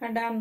হ্যাঁ ডান।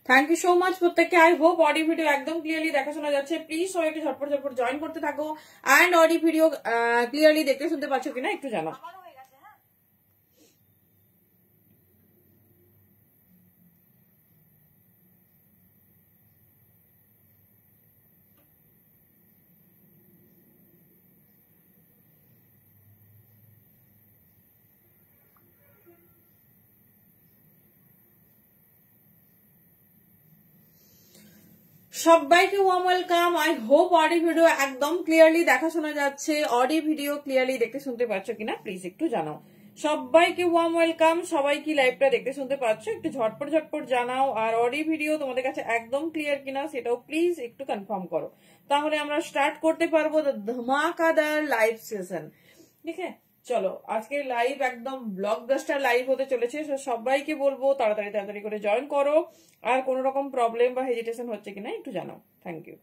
Thank you so much প্রত্যেককে। I hope Audi video একদম ক্লিয়ারলি দেখা শোনা যাচ্ছে। প্লিজ সবাই একটু ঝটপট ঝটপট জয়েন করতে থাকো। অ্যান্ড অডি ভিডিও ক্লিয়ারলি দেখতে শুনতে পাচ্ছ কিনা একটু জানো। সবাইকে warm welcome. I hope Audi video একদম ক্লিয়ারলি দেখা শোনা যাচ্ছে। অডি ভিডিও ক্লিয়ারলি দেখতে শুনতে পাচ্ছ কিনা প্লিজ একটু জানাও। সবাইকে ওয়ার্ম ওয়েলকাম। সবাই কি লাইভটা দেখতে শুনতে পাচ্ছ একটু ঝটপট ঝটপট জানাও। আর অডি ভিডিও তোমাদের কাছে একদম ক্লিয়ার কিনা সেটাও প্লিজ একটু কনফার্ম করো, তাহলে আমরা স্টার্ট করতে পারবো ধামাকাদার লাইভ সেশন। ঠিক আছে, চলো আজকে লাইভ একদম ব্লকবাস্টার লাইভ হতে চলেছে। সবাইকে বলবো তাড়াতাড়ি তাড়াতাড়ি করে জয়েন করো। আর কোনো রকম প্রবলেম বা হেজিটেশন হচ্ছে কিনা একটু জানাও। Thank you.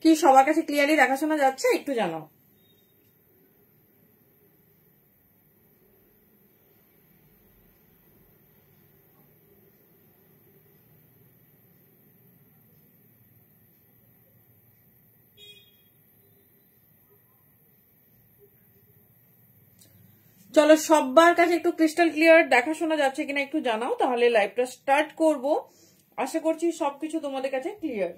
কি সবার কাছে ক্লিয়ারলি দেখাশোনা যাচ্ছে একটু জানাও। চলো সবার কাছে একটু ক্রিস্টাল ক্লিয়ার দেখাশোনা যাচ্ছে কিনা একটু জানাও, তাহলে লাইভটা স্টার্ট করব। আশা করছি সবকিছু তোমাদের কাছে ক্লিয়ার।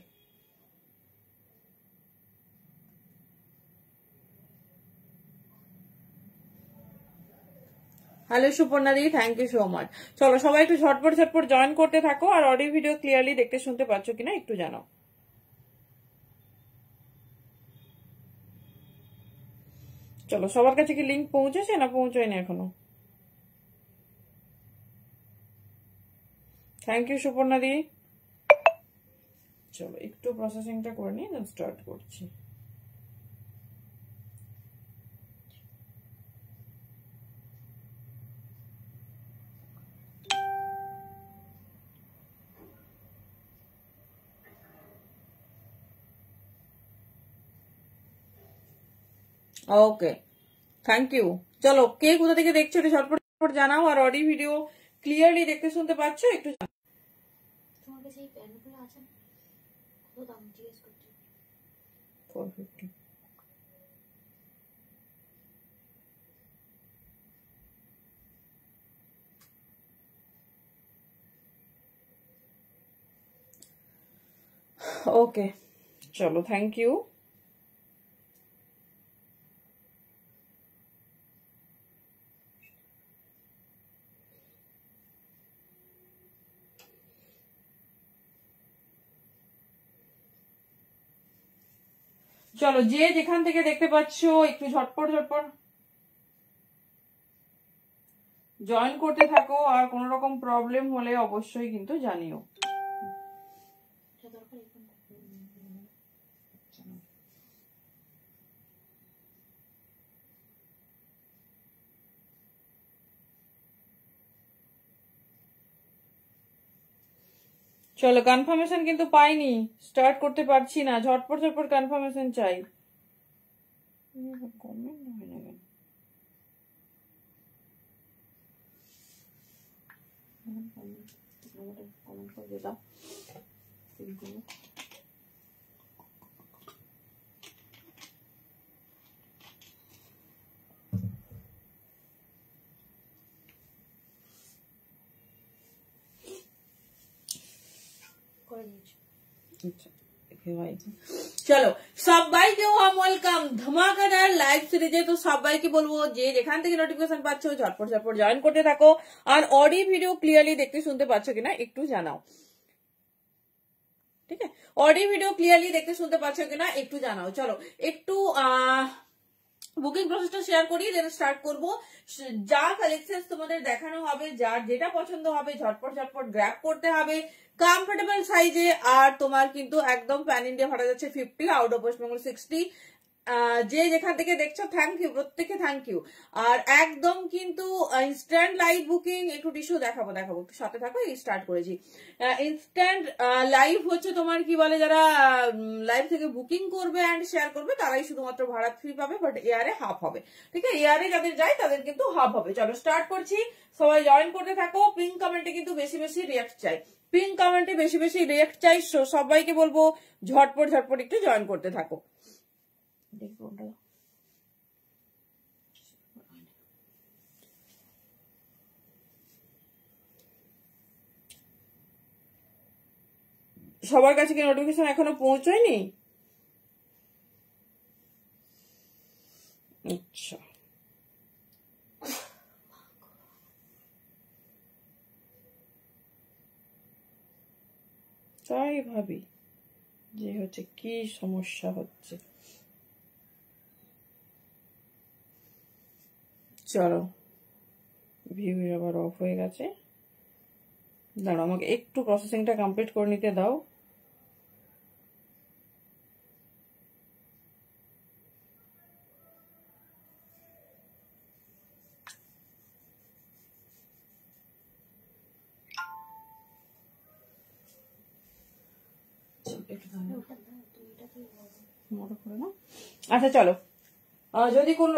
হ্যালো সুপর্ণাদি, থ্যাংক ইউ সো মাচ। চলো সবাই একটু ঝটপট ঝটপট জয়েন করতে থাকো। আর অডিও ভিডিও ক্লিয়ারলি দেখতে শুনতে পাচ্ছ কিনা একটু জানাও। চলো সবার কাছে কি লিঙ্ক পৌঁছেছে না পৌঁছয়নি এখনো? থ্যাংক ইউ সুপর্ণাদি। চলো একটু প্রসেসিংটা করে নিয়ে দেন স্টার্ট করছি। Okay, thank you. চলো কে কোথা থেকে দেখছো একটু ঝটপট জানাও। আর অডিও ভিডিও ক্লিয়ারলি দেখতে শুনতে পাচ্ছ একটু জানাও। তোমার কাছে এই প্যানগুলো আছে? কত দাম জিজ্ঞেস করছি? 450। ওকে চলো, থ্যাংক ইউ। চলো যে যেখান থেকে দেখতে পাচ্ছ একটু ঝটপট ঝটপট জয়েন করতে থাকো। আর কোন রকম প্রবলেম হলে অবশ্যই কিন্তু জানিও। চলো কনফার্মেশন কিন্তু পাইনি, স্টার্ট করতে পারছি না। ঝটপট ঝটপট কনফার্মেশন চাই। কমেন্ট হয় না কেন? কমেন্ট করে দিলাম। চলো সবাইকে ওয়েলকাম ধামাকাদার লাইভ সিরিজে। তো সবাইকে বলবো যে যেখান থেকে নোটিফিকেশন পাচ্ছ ঝটপট ঝটপট জয়েন করতে থাকো। আর অডিও ভিডিও ক্লিয়ারলি দেখতে শুনতে পাচ্ছ কিনা একটু জানাও, ঠিক আছে? অডিও ভিডিও ক্লিয়ারলি দেখতে শুনতে পাচ্ছ কিনা একটু জানাও। চলো একটু বুকিং প্রসেসটা শেয়ার করি, দেন স্টার্ট করব। যা কালেকশন তোমাদের দেখানো হবে, যার যেটা পছন্দ হবে ঝটপট ঝটপট গ্র্যাব করতে হবে কমফোর্টেবল সাইজে। আর তোমার কিন্তু একদম প্যান ইন্ডিয়া ভাড়া যাচ্ছে 50, আউট অফ ওয়েস্ট বেঙ্গল 60। যে যেখান থেকে দেখছো থ্যাংক ইউ, প্রত্যেকে থ্যাংক ইউ। আর একদম কিন্তু ইনস্ট্যান্ট লাইভ বুকিং। একটু টিস্যু দেখাবো একটু সাথে থাকো, এই স্টার্ট করেছি। ইনস্ট্যান্ট লাইভ হচ্ছে তোমার কি বলে, যারা লাইভ থেকে বুকিং করবে অ্যান্ড শেয়ার করবে তারাই শুধুমাত্র ভাড়া ফ্রি পাবে, বাট এয়ারে হাফ হবে, ঠিক আছে? এয়ারে যাদের যায় তাদের কিন্তু হাফ হবে। চলো স্টার্ট করছি, সবাই জয়েন করতে থাকো। পিন কমেন্টে কিন্তু বেশি বেশি রিয়াক্ট চাই, পিন কমেন্টে বেশি বেশি রিয়াক্ট চাই। সবাইকে বলবো ঝটপট ঝটপট একটু জয়েন করতে থাকো। সবার কাছে কি নোটিফিকেশন এখনো পৌঁছয়নি? আচ্ছা, তাই ভাবি যে হচ্ছে কি সমস্যা হচ্ছে। চলো ভিউ আবার অফ হয়ে গেছে, দাঁড়াও আমাকে একটু প্রসেসিংটা কমপ্লিট করে নিতে দাও। আচ্ছা চলো, যদি কোন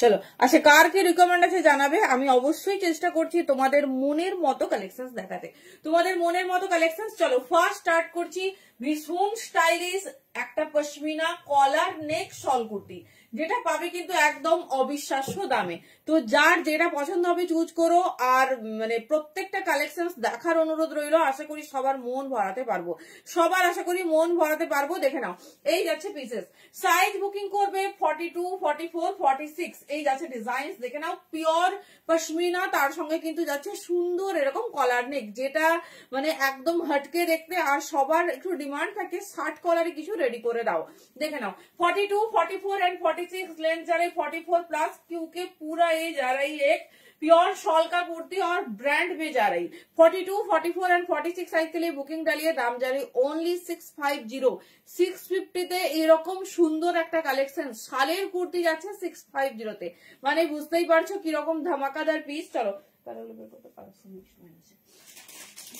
চলো আচ্ছা, কার কি রিকমেন্ড আছে জানাবে। আমি অবশ্যই চেষ্টা করছি তোমাদের মনের মতো কালেকশন দেখাতে, তোমাদের মনের মতো কালেকশন। চলো ফার্স্ট স্টার্ট করছি। ভীষণ স্টাইলিশ একটা পশমিনা কলার নেক শল কুর্তি, যেটা পাবে কিন্তু একদম অবিশ্বাস্য দামে। তো যার যেটা পছন্দ হবে চুজ করো। আর মানে প্রত্যেকটা কালেকশন দেখার অনুরোধ রইল। আশা করি সবার মন ভরাতে পারবো, সবার আশা করি মন ভরাতে পারবো। দেখে নাও, এই যাচ্ছে পিসেস। সাইজ বুকিং করবে 42, 44, 46। এই যাচ্ছে ডিজাইন, দেখে নাও। পিওর পশমিনা, তার সঙ্গে কিন্তু যাচ্ছে সুন্দর এরকম কলার নেক, যেটা মানে একদম হটকে দেখতে। আর সবার একটু ডিমান্ড থাকে শার্ট কলারে কিছু রেডি করে দাও। देखा ना 42, 44 एंड 46 लेंथ जा रही 44 प्लस, क्योंकि पूरा ये जा रही एक प्योर शॉल का कुर्ती और ब्रांड में जा रही। 42, 44 एंड 46 साइज के लिए बुकिंग डालिए। दाम जा रही ओनली 650। 650 তে এরকম সুন্দর একটা কালেকশন শালের কুর্তি যাচ্ছে 650 তে, মানে বুঝতেই পারছো কিরকম ধামাকাদার পিস। চলো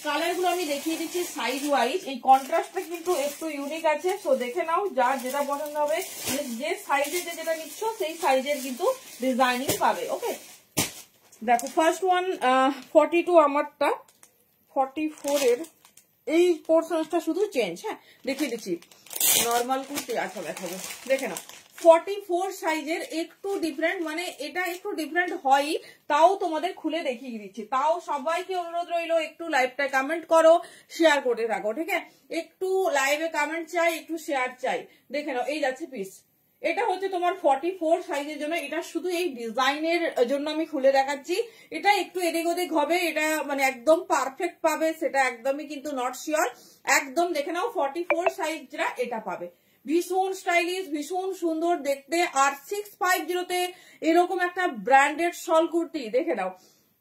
কালার গুলো আমি দেখিয়ে দিচ্ছি সাইজ ওয়াইজ। এই কন্ট্রাস্টটা কিন্তু একটু ইউনিক আছে, সো দেখে নাও যার যেটা পছন্দ হবে, যে সাইজে যেটা নিচ্ছ সেই সাইজের কিন্তু ডিজাইনিং পাবে। ওকে দেখো ফার্স্ট ওয়ান 42 আমারটা, 44 এর এই পোর্শনটা শুধু চেঞ্জ। হ্যাঁ দেখিয়ে দিচ্ছি নর্মাল কুর্তি। আচ্ছা দেখাবো, দেখে নাও 44 সাইজের একটু ডিফারেন্ট, মানে এটা একটু ডিফারেন্ট হয়, তাও তোমাদের খুলে দেখিয়ে দিচ্ছি। তাও সবাইকে অনুরোধ রইলো একটু লাইভটা কমেন্ট করো, শেয়ার করতে থাকো, ঠিক আছে? একটু লাইভে কমেন্ট চাই, একটু শেয়ার চাই। দেখে নাও এই যাচ্ছে পিস। এটা হচ্ছে তোমার 44 সাইজের জন্য, এটা শুধু এই ডিজাইনের জন্য আমি খুলে দেখাচ্ছি। এটা একটু এদিক ওদিক হবে, এটা মানে একদম পারফেক্ট পাবে সেটা একদমই কিন্তু নট শিওর। একদম দেখে নাও 44 সাইজরা এটা পাবে। ভীষণ স্টাইলিশ, ভীষণ সুন্দর দেখতে। আর 650 তে এরকম একটা ব্র্যান্ডেড শল কুর্তি দেখে নাও,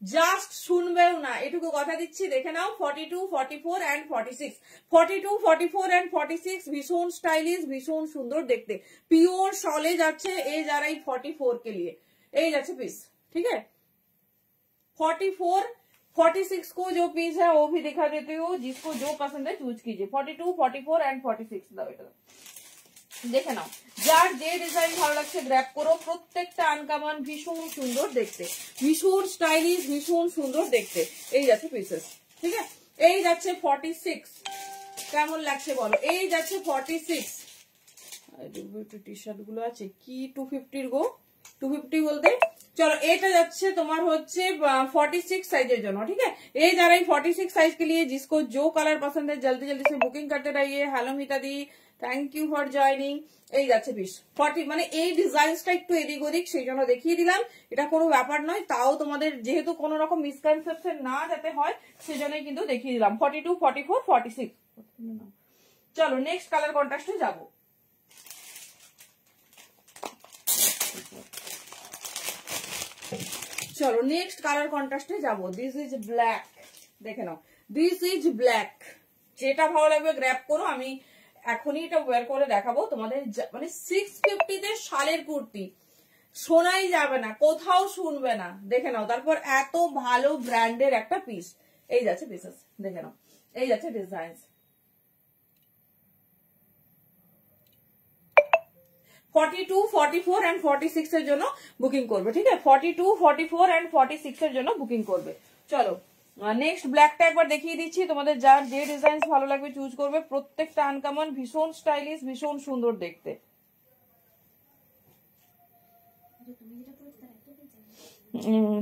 জাস্ট শুনবেও না, এটুকু কথা দিচ্ছি। দেখে নাও 42, 44 एंड 46, 42, 44 एंड 46 ভীষণ স্টাইলিশ, ভীষণ সুন্দর দেখতে। পিওর শলে যাচ্ছে এই যারা এই 44 के लिए এই যাচ্ছে পিস, ঠিক है? 44, 46 को जो पीस है वो भी दिखा देती हूँ, जिसको जो पसंद है चूज कीजिए। 42, 44 एंड 46 দাও এটা দেখে নাও। যার যে ডিজাইন ভালো লাগছে গ্র্যাব করো। প্রত্যেকটা আনকমন, ভীষণ সুন্দর দেখতে, ভীষণ স্টাইলিশ, ভীষণ সুন্দর দেখতে। এই যাচ্ছে পিসেস, ঠিক আছে? এই যাচ্ছে 46, কেমন লাগছে বলো? এই যাচ্ছে 46। টি শার্ট গুলো আছে কি 250 গো, 250 বলতে चलो এটা যাচ্ছে তোমার হচ্ছে 46 সাইজের জন্য ঠিক আছে এই যারা 46 সাইজ के लिए जिसको जो कलर पसंद है जल्दी जल्दी से बुकिंग करते रहिए हेलो मिता दी थैंक यू फॉर जॉइनिंग এই যাচ্ছে পিস 40 মানে এই ডিজাইনসটা একটু এদিক ওদিক সেই জন্য দেখিয়ে দিলাম এটা কোনো ব্যাপার নয় তাও তোমাদের যেহেতু কোনো রকম মিসকনসেপশন না যেতে হয় সেজন্যই কিন্তু দেখিয়ে দিলাম 42 44 46 চলো নেক্সট কালার কন্ট্রাস্টে যাব চলো নেক্সট কালার কন্ট্রাস্টে যাব দিস ইজ ব্ল্যাক দেখে নাও দিস ইজ ব্ল্যাক যেটা ভালো লাগবে গ্র্যাব করো আমি এখনই এটা ওয়্যার করে দেখাবো তোমাদের মানে 650 তে শালের কুর্তি শোনাই যাবে না কোথাও শুনবে না দেখে নাও তারপর এত ভালো ব্র্যান্ডের একটা পিস এই যাচ্ছে পিসেস দেখে নাও এই যাচ্ছে ডিজাইনস 42 44 and 46 এর জন্য বুকিং করবে ঠিক আছে 42 44 and 46 এর জন্য বুকিং করবে চলো নেক্সট ব্ল্যাকটা একবার দেখিয়ে দিচ্ছি তোমাদের যার যে ডিজাইন ভালো লাগবে চুজ করবে প্রত্যেকটা আনকমন ভীষণ স্টাইলিশ ভীষণ সুন্দর দেখতে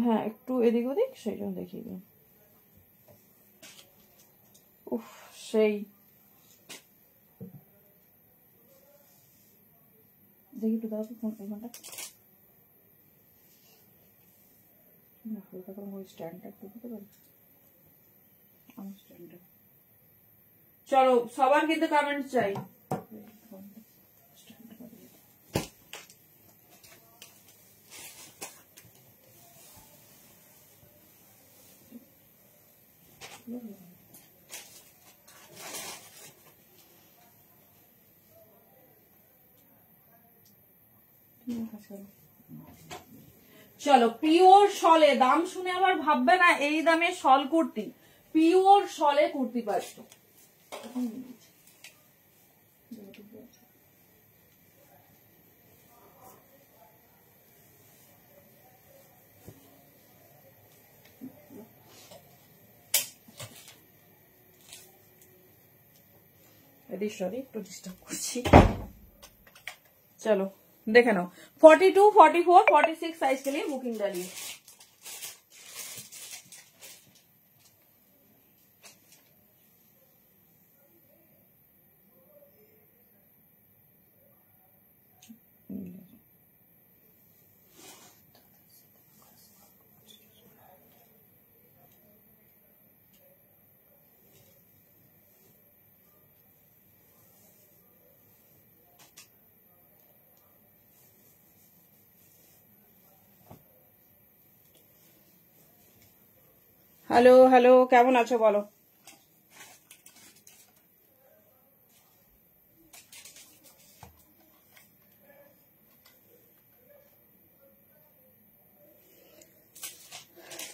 হ্যাঁ একটু এদিক ওদিক সেই জন্য দেখিয়ে দিই উফ সেই দেখি একটু দাও ফোন ফোনটা না হালকা করে ওই স্ট্যান্ডটা একটু দিতে পারি আমার স্ট্যান্ডটা চলো সবার কিন্তু কমেন্ট চাই চলো পিওর শলে দাম শুনে আবার ভাববে না এই দামে শল কুর্তি পিওর শলে কুর্তি পাচ্ছ সরি একটু ডিস্টার্ব করছি चलो देखे नाओ 42 44 46 साइज के लिए बुकिंग डालिए हेलो हेलो केमन आछो बोलो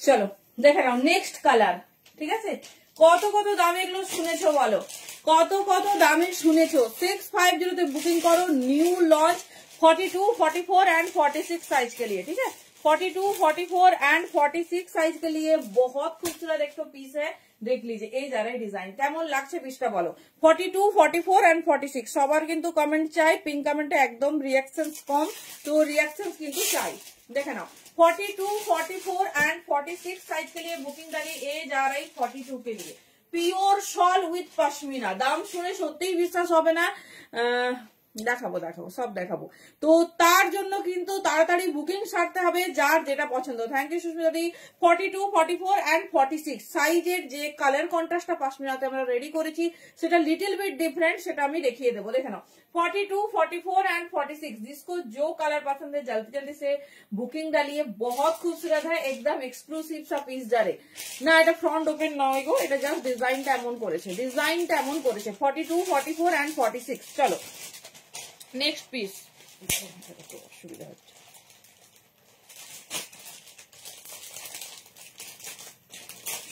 चलो देखे नाओ नेक्स्ट कलर ठीक है कत कत दामे एगुलो शुनेछो बोलो कत कत दामे शुनेछो 650 ते बुकिंग करो न्यू लॉन्च 42 44 एंड 46 साइज के लिए ठीक है 42 44 एंड 46 साइज के लिए बहुत खूबसूरत एक तो पीस है देख लीजिए এই যারা ডিজাইন কেমন লাগছে পিসটা বলো 42 44 एंड 46 সবার কিন্তু কমেন্ট চাই পিন কমেন্টে একদম রিঅ্যাকশনস কম তো রিঅ্যাকশনস কিন্তু চাই দেখে নাও 42 44 एंड 46 साइज के लिए बुकिंग डालिए ये जा रही 42 के लिए পিওর শল উইথ পশমিনা দাম শুনে সত্যিই বিশ্বাস হবে না দেখাবো দেখাবো সব দেখাবো তো তার জন্য কিন্তু তাড়াতাড়ি বুকিং সারতে হবে যার যেটা পছন্দ thank you Susmita di 42 44 and 46 সাইজের যে কালার কন্ট্রাস্টটা পশমিনাতে আমরা রেডি করেছি সেটা লিটল বিট ডিফারেন্ট সেটা আমি দেখিয়ে দেবো দেখে নাও 42 44 एंड 46 जिसको जो कलर पसंद है जल्दी जल्दी से बुकिंग डालिए बहुत खूबसूरत है एकदम एक्सक्लूसिव सा पीस जारे ना এটা ফ্রন্ট ওপেন নয় গো এটা জাস্ট ডিজাইনটা এমন করেছে 42 44 एंड 46 চলো नेक्स्ट पीस सुविधा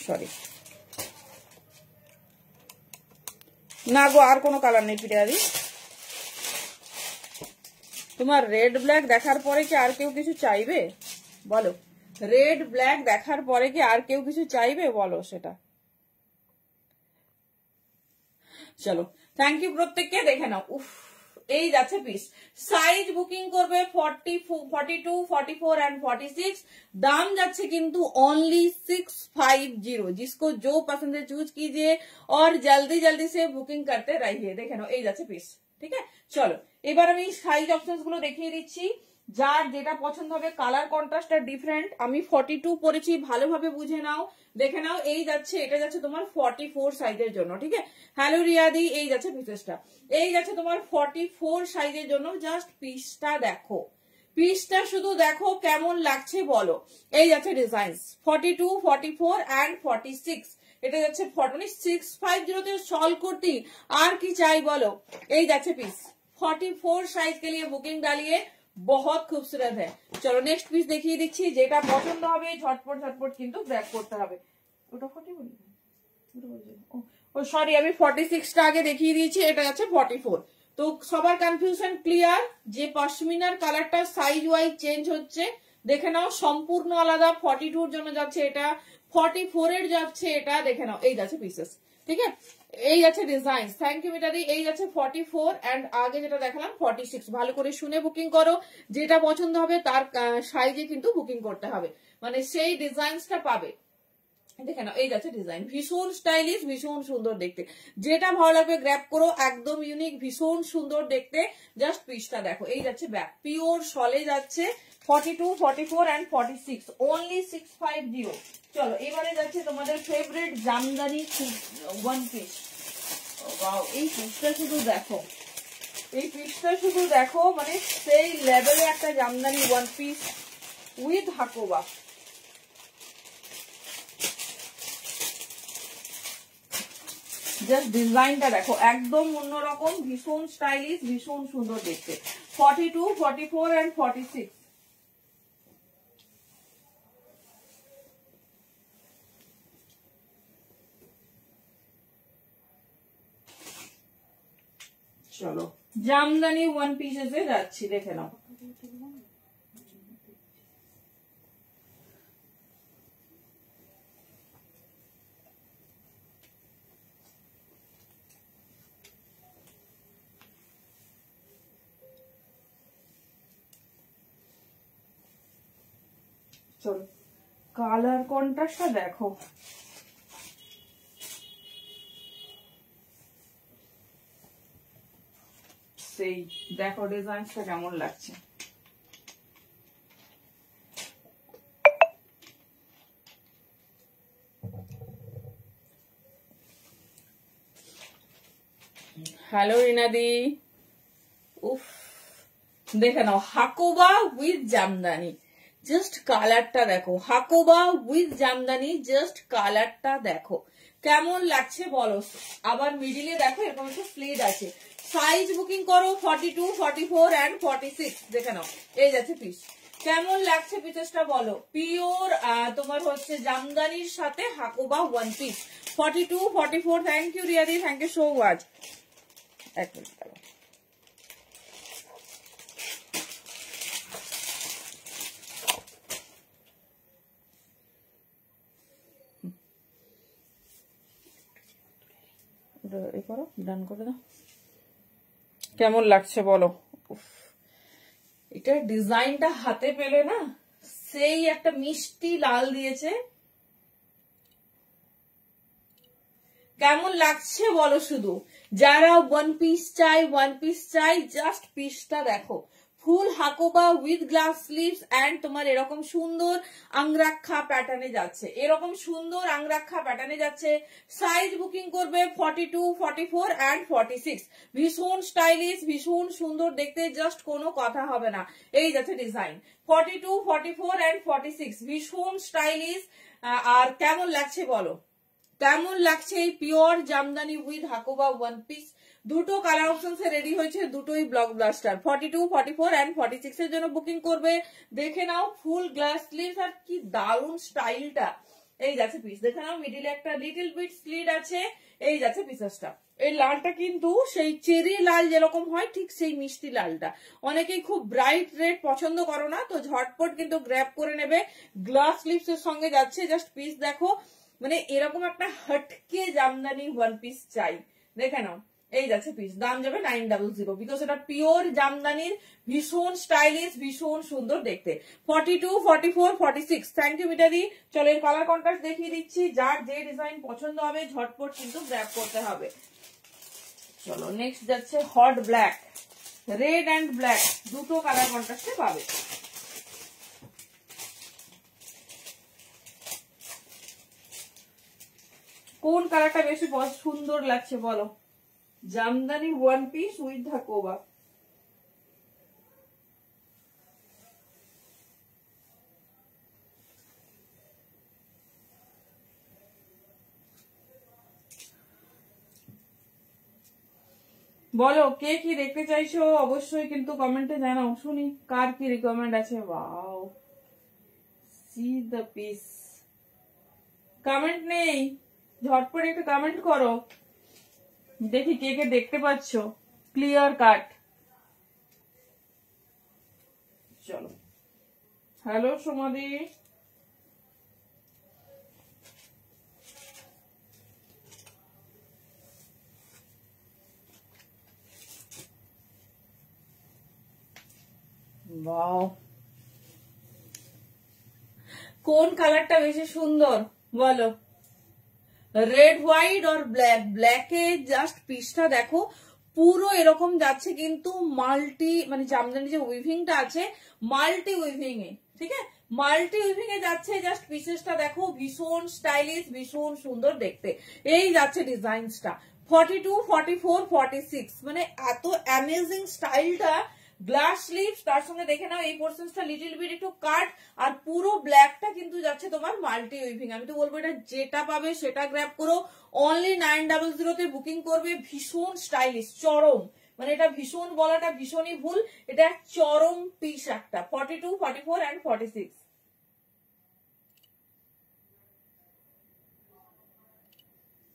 सॉरी ना गो और कोनो कलर नहीं पिटिया दी तुम्हार रेड ब्लैक देखार परे कि आर केउ किछु चाइबे बोलो रेड ब्लैक देखार परे कि आर केउ किछु चाइबे बोलो सेटा चलो थैंक यू प्रत्येकके देखे नाओ उफ এই যাচ্ছে পিস। সাইজ বুকিং করবে 42, 44 एंड 46। दाम যাচ্ছে কিন্তু ओनली 650। जिसको जो पसंद है चूज कीजिए और जल्दी जल्दी से बुकिंग करते रहिए। देखे नाओ এই যাচ্ছে পিস। ঠিক আছে, চলো এবার আমি সাইজ অপশনস গুলো দেখিয়ে দিচ্ছি। যার যেটা পছন্দ হবে, কালার কন্ট্রাস্টটা ডিফারেন্ট। আমি 42 পরেছি, ভালোভাবে বুঝে নাও, দেখে নাও। এই যাচ্ছে, এটা যাচ্ছে তোমার 44 সাইজের জন্য। ঠিক আছে, হ্যালো রিয়াদি, এই যাচ্ছে পিসেসটা, এই যাচ্ছে তোমার 44 সাইজের জন্য। জাস্ট পিসটা দেখো, পিসটা শুধু দেখো কেমন লাগছে বলো। এই যাচ্ছে ডিজাইন 42, 44 एंड 46। এটা যাচ্ছে 650 তে সলভ করতি, আর কি চাই বলো। এই যাচ্ছে পিস 44 সাইজ के लिए बुकिंग डालिए, बहुत खूबसूरत है। चलो नेक्स्ट পিস দেখিয়ে দিচ্ছি, যেটা পছন্দ হবে ঝটপট ঝটপট কিন্তু গ্র্যাব করতে হবে। ওটা 40 বলি, ও সরি, আমি 46টা আগে দেখিয়ে দিয়েছি, এটা যাচ্ছে 44। তো সবার কনফিউশন ক্লিয়ার যে পশমিনার কালারটা সাইজ ওয়াইজ চেঞ্জ হচ্ছে, দেখে নাও সম্পূর্ণ আলাদা। 42 এর জন্য যাচ্ছে এটা, 44 এর যাচ্ছে এটা, দেখে নাও এই যাচ্ছে পিসেস। ঠিক আছে, এই যাচ্ছে ডিজাইন। থ্যাংক ইউ মিতাদি। এই যাচ্ছে 44 এন্ড আগে যেটা দেখালাম 46। ভালো করে শুনে বুকিং করো, যেটা পছন্দ হবে তার সাইজে কিন্তু বুকিং করতে হবে, মানে সেই ডিজাইনসটা পাবে। দেখে নাও এই যাচ্ছে ডিজাইন, ভীষণ স্টাইলিশ, ভীষণ সুন্দর দেখতে। যেটা ভালো লাগবে গ্র্যাব করো, একদম ইউনিক, ভীষণ সুন্দর দেখতে। জাস্ট পিসটা দেখো, এই যাচ্ছে ব্যাক, পিওর শলে যাচ্ছে 42, 44 एंड 46, ओनली 650। চলো এবারে যাচ্ছে তোমাদের favourite Jamdani one piece. Wow, এই পিসটা শুধু দেখো, এই পিসটা শুধু দেখো, মানে সেই লেভেলে একটা Jamdani one piece with Hakoba. Just ডিজাইনটা দেখো, একদম অন্যরকম, ভীষণ স্টাইলিশ, ভীষণ সুন্দর দেখতে। 42, 44 एंड 46। চলো জামদানি ওয়ান পিসেসে যাচ্ছি, দেখে নাও। চলো কালার কন্ট্রাস্টটা দেখো, সেই দেখো ডিজাইনটা কেমন লাগছে। হ্যালো রিনাদি, উফ দেখে নাও, হাকোবা উইথ জামদানি। জাস্ট কালারটা দেখো, হাকোবা উইথ জামদানি, জাস্ট কালারটা দেখো কেমন লাগছে বলো। আবার মিডিলে দেখো এরকম একটা স্লিট আছে। সাইজ বুকিং করো 42, 44 एंड 46। দেখে নাও এই যাচ্ছে পিস, কেমন লাগছে পিসেসটা বলো। পিওর তোমার হচ্ছে জামদানির সাথে Hakoba one piece 42, 44। Thank you রিয়াদি, থ্যাংক ইউ সো মাচ। এক মিনিট দাঁড়াও, এ করো, ডান করে দাও। কেমন লাগছে বলো। এটা ডিজাইনটা হাতে পেলে না, সেই একটা মিষ্টি লাল দিয়েছে, কেমন লাগছে বলো শুধু। যারা ওয়ান পিস চাই, ওয়ান পিস চাই, জাস্ট পিসটা দেখো। Full Hakoba with glass sleeves and তোমার এরকম সুন্দর আংরাক্ষা প্যাটার্নে যাচ্ছে, এরকম সুন্দর আংরাক্ষা প্যাটার্নে যাচ্ছে। সাইজ বুকিং করবে 42, 44 एंड 46। ভীষণ স্টাইলিশ, ভীষণ সুন্দর দেখতে, জাস্ট কোনো কথা হবে না। এই যাচ্ছে ডিজাইন 42, 44 एंड 46, ভীষণ স্টাইলিশ। আর কেমন লাগছে বলো, কেমন লাগছে এই pure Jamdani with Hakoba one piece. দুটো কালার অপশন রেডি হয়েছে, দুটোই ব্লক ব্লাস্টার। 42, 44 एंड 46 এর জন্য বুকিং করবে। দেখে নাও ফুল গ্লাস স্লিভ, আর কি দারুন স্টাইলটা। এই যাচ্ছে পিস, দেখে নাও মিডিলে একটা লিটল বিট স্লিট আছে। এই যাচ্ছে পিসেসটা। এই লালটা কিন্তু সেই চেরি লাল যেরকম হয়, ঠিক সেই মিষ্টি লালটা। অনেকেই খুব ব্রাইট রেড পছন্দ করো না, তো ঝটপট কিন্তু গ্র্যাব করে নেবে। গ্লাস স্লিভস এর সঙ্গে যাচ্ছে, জাস্ট পিস দেখো, মানে এরকম একটা হটকে জামদানি ওয়ান পিস চাই। দেখে নাও এই যাচ্ছে পিস, দাম যাবে 900 বিকজ এটা পিওর জামদানির, ভীষণ স্টাইলিশ, ভীষণ সুন্দর দেখতে। 42, 44, 46। থ্যাংক ইউ মিটাদি। চলো এর কালার কন্ট্রাস্ট দেখিয়ে দিচ্ছি, যার যে ডিজাইন পছন্দ হবে ঝটপট কিন্তু গ্র্যাব করতে হবে। চলো নেক্সট যাচ্ছে hot black, red and black, দুটো কালার কন্ট্রাস্টে পাবে। কোন কালারটা বেশি সুন্দর লাগছে বলো? জামদানি ওয়ান পিস উইথ ধাকোবা। বলো কে কি দেখতে চাইছো, অবশ্যই কিন্তু কমেন্টে জানাও, শুনি কার কি রিকমেন্ড আছে। Wow, C the piece. Comment নেই, ঝটপট একটু কমেন্ট করো, দেখি কে কে দেখতে পাচ্ছ ক্লিয়ার কাট। চলো, হ্যালো সোমাদি। ওয়াও, কোন কালারটা বেশি সুন্দর বলো? রেড হোয়াইট আর ব্ল্যাক। ব্ল্যাকে জাস্ট পিসটা দেখো, পুরো এরকম যাচ্ছে কিন্তু মাল্টি, মানে জামদানি যে উইভিংটা আছে মাল্টি উইভিং এ, ঠিক আছে, মাল্টি উইভিং এ যাচ্ছে। জাস্ট পিসেসটা দেখো, ভীষণ স্টাইলিশ, ভীষণ সুন্দর দেখতে। এই যাচ্ছে ডিজাইনসটা 42, 44, 46, মানে এত অ্যামেজিং স্টাইলটা। গ্লাস স্লিভস, তার সঙ্গে দেখে নাও এই পোর্শনটা লিটল বিট একটু কাট, আর পুরো ব্ল্যাকটা কিন্তু যাচ্ছে তোমার মাল্টি উইভিং। আমি তো বলবো এটা যেটা পাবে সেটা গ্র্যাব করো। অনলি 900 তে বুকিং করবে। ভীষণ স্টাইলিশ, চরম, মানে এটা ভীষণ বলাটা ভীষণই ভুল, এটা চরম পিস একটা। 42, 44 and 46।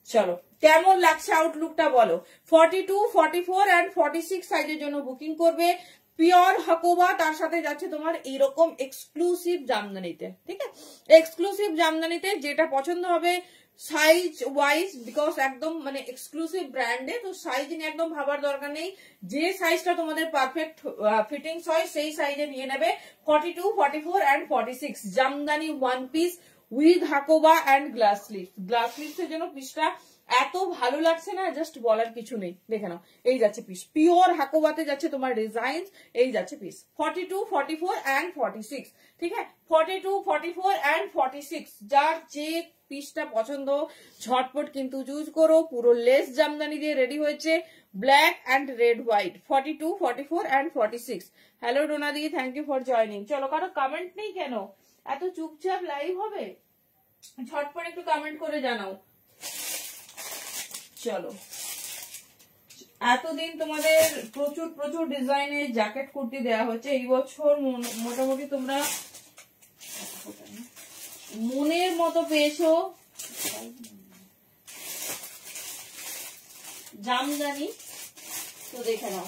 চলো কেমন লাগছে আউটলুকটা বলো? 42, 44 and 46 সাইজের জন্য বুকিং করবে। পিওর হাকোবা, তার সাথে যাচ্ছে তোমার এইরকম এক্সক্লুসিভ জামদানিতে, ঠিক আছে, এক্সক্লুসিভ জামদানিতে যেটা পছন্দ হবে সাইজ ওয়াইজ, বিকজ একদম মানে এক্সক্লুসিভ ব্র্যান্ডে, তো সাইজ নিয়ে একদম ভাবার দরকার নেই। যে সাইজটা তোমাদের পারফেক্ট ফিটিংস হয় সেই সাইজে নিয়ে নেবে। 42, 44 and 46 Jamdani one piece with Hakoba and glass sleeve. Glass sleeves এর জন্য পিসটা এত ভালো লাগছে না, জাস্ট বলার কিছু নেই। দেখে নাও, এই যাচ্ছে পিস, পিওর হাকোবাতে যাচ্ছে তোমার ডিজাইন। এই যাচ্ছে পিস 42, 44 and 46, ঠিক আছে, 42, 44 and 46। যার যে পিসটা পছন্দ ঝটপট কিন্তু চুজ করো। পুরো লেস জামদানি দিয়ে রেডি হয়েছে, black and red white. 42, 44 and 46। Hello ডোনাদি, থ্যাংক ইউ ফর জয়নিং। চলো, কারো কমেন্ট নেই কেন? এত চুপচাপ লাইভ হবে? ঝটপট একটু কমেন্ট করে জানাও। চলো, এতদিন তোমাদের প্রচুর প্রচুর ডিজাইনের জ্যাকেট কুর্তি দেওয়া হচ্ছে। এই বছর মোটামুটি তোমরা মনের মতো পেয়েছো জামদানি, তো দেখে নাও।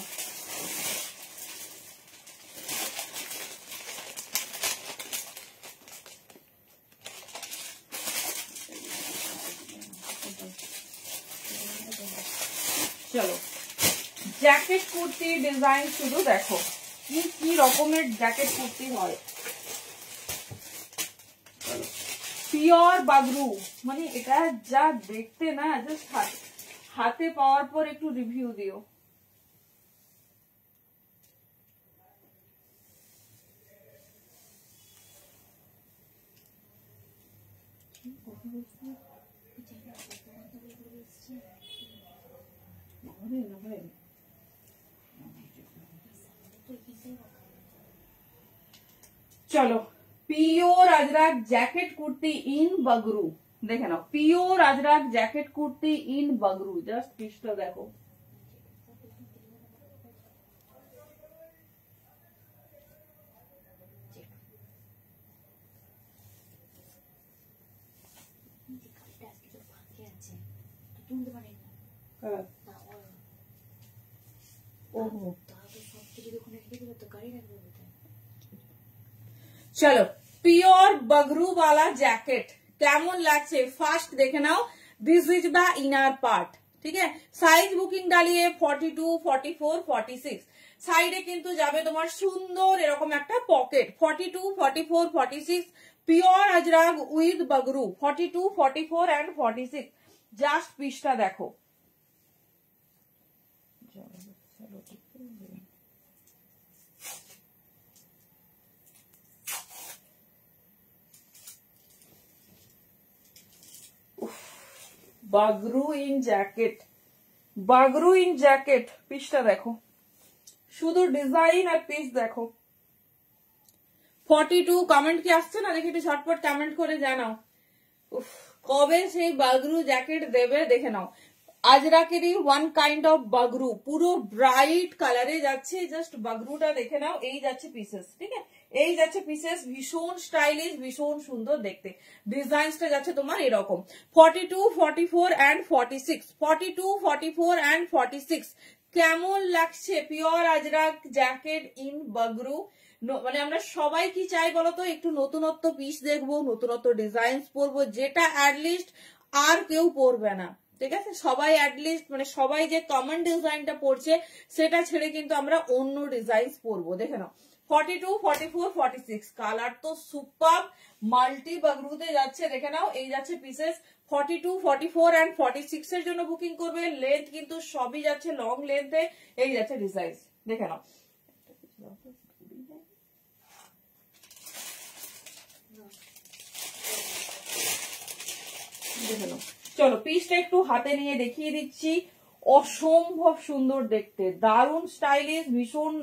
চলো, জ্যাকেট কুর্তি ডিজাইন শুধু দেখো কি কি রকমের জ্যাকেট কুর্তি হয়। পিওর বাগরু, মানে এটা যা দেখতে না, জাস্ট হাতে পাওয়ার পর একটু রিভিউ দিও। চলো, pure Ajrakh jacket kurti in Bagru, দেখে নাও, pure Ajrakh jacket kurti in Bagru. Just পিসটা দেখো, চলো পিওর বাগরু वाला জ্যাকেট কেমন লাগছে ফার্স্ট দেখে নাও। This is the inner part, ঠিক ठीक है। साइज बुकिंग डालिए 42, 44, 46। সাইডে কিন্তু যাবে তোমার সুন্দর এরকম একটা pocket. 42, 44, 46 pure Ajrakh with Bagru 42, 44 and 46। Just পিসটা দেখো। Bagru in jacket, Bagru in jacket. পিসটা দেখো, শুধু ডিজাইন আর পিস দেখো। 42 কমেন্ট কি আসছে না দেখি, একটু ঝটপট কমেন্ট করে জানাও। কবে সেই বাগরু জ্যাকেট দেবে দেখে নাও। আজরাকেরই ওয়ান কাইন্ড অফ বাগরু, পুরো ব্রাইট কালারে যাচ্ছে। জাস্ট বাগরুটা দেখে নাও। এই যাচ্ছে পিসেস, ঠিক আছে, এই যাচ্ছে পিসেস। ভীষণ স্টাইলিশ, ভীষণ সুন্দর দেখতে। ডিজাইনসটা যাচ্ছে তোমার এরকম 42, 44 এন্ড 46। 42, 44 এন্ড 46 কেমন লাগছে? Pure Ajrakh jacket in Bagru. মানে আমরা সবাই কি চাই বলতো, একটু নতুনত্ব পিস দেখবো, নতুনত্ব ডিজাইন পরবো, যেটা অ্যাটলিস্ট আর কেউ পরবে না, ঠিক আছে। সবাই অ্যাটলিস্ট মানে সবাই যে কমন ডিজাইনটা পড়ছে সেটা ছেড়ে কিন্তু আমরা অন্য ডিজাইন পরবো। দেখে নাও 42, 44, 46 কালার তো সুপার মাল্টি বাগরুতে যাচ্ছে। দেখে নাও, এই যাচ্ছে পিসেস। 42, 44 এন্ড 46 এর জন্য বুকিং করবে। লেন্থ কিন্তু সবই যাচ্ছে লং লেন্থে। এই যাচ্ছে ডিজাইন, দেখে নাও। দেখে নাও, চলো পিসটা একটু হাতে নিয়ে দেখিয়ে দিচ্ছি। অসম্ভব সুন্দর দেখতে, দারুণ স্টাইলিশ, ভীষণ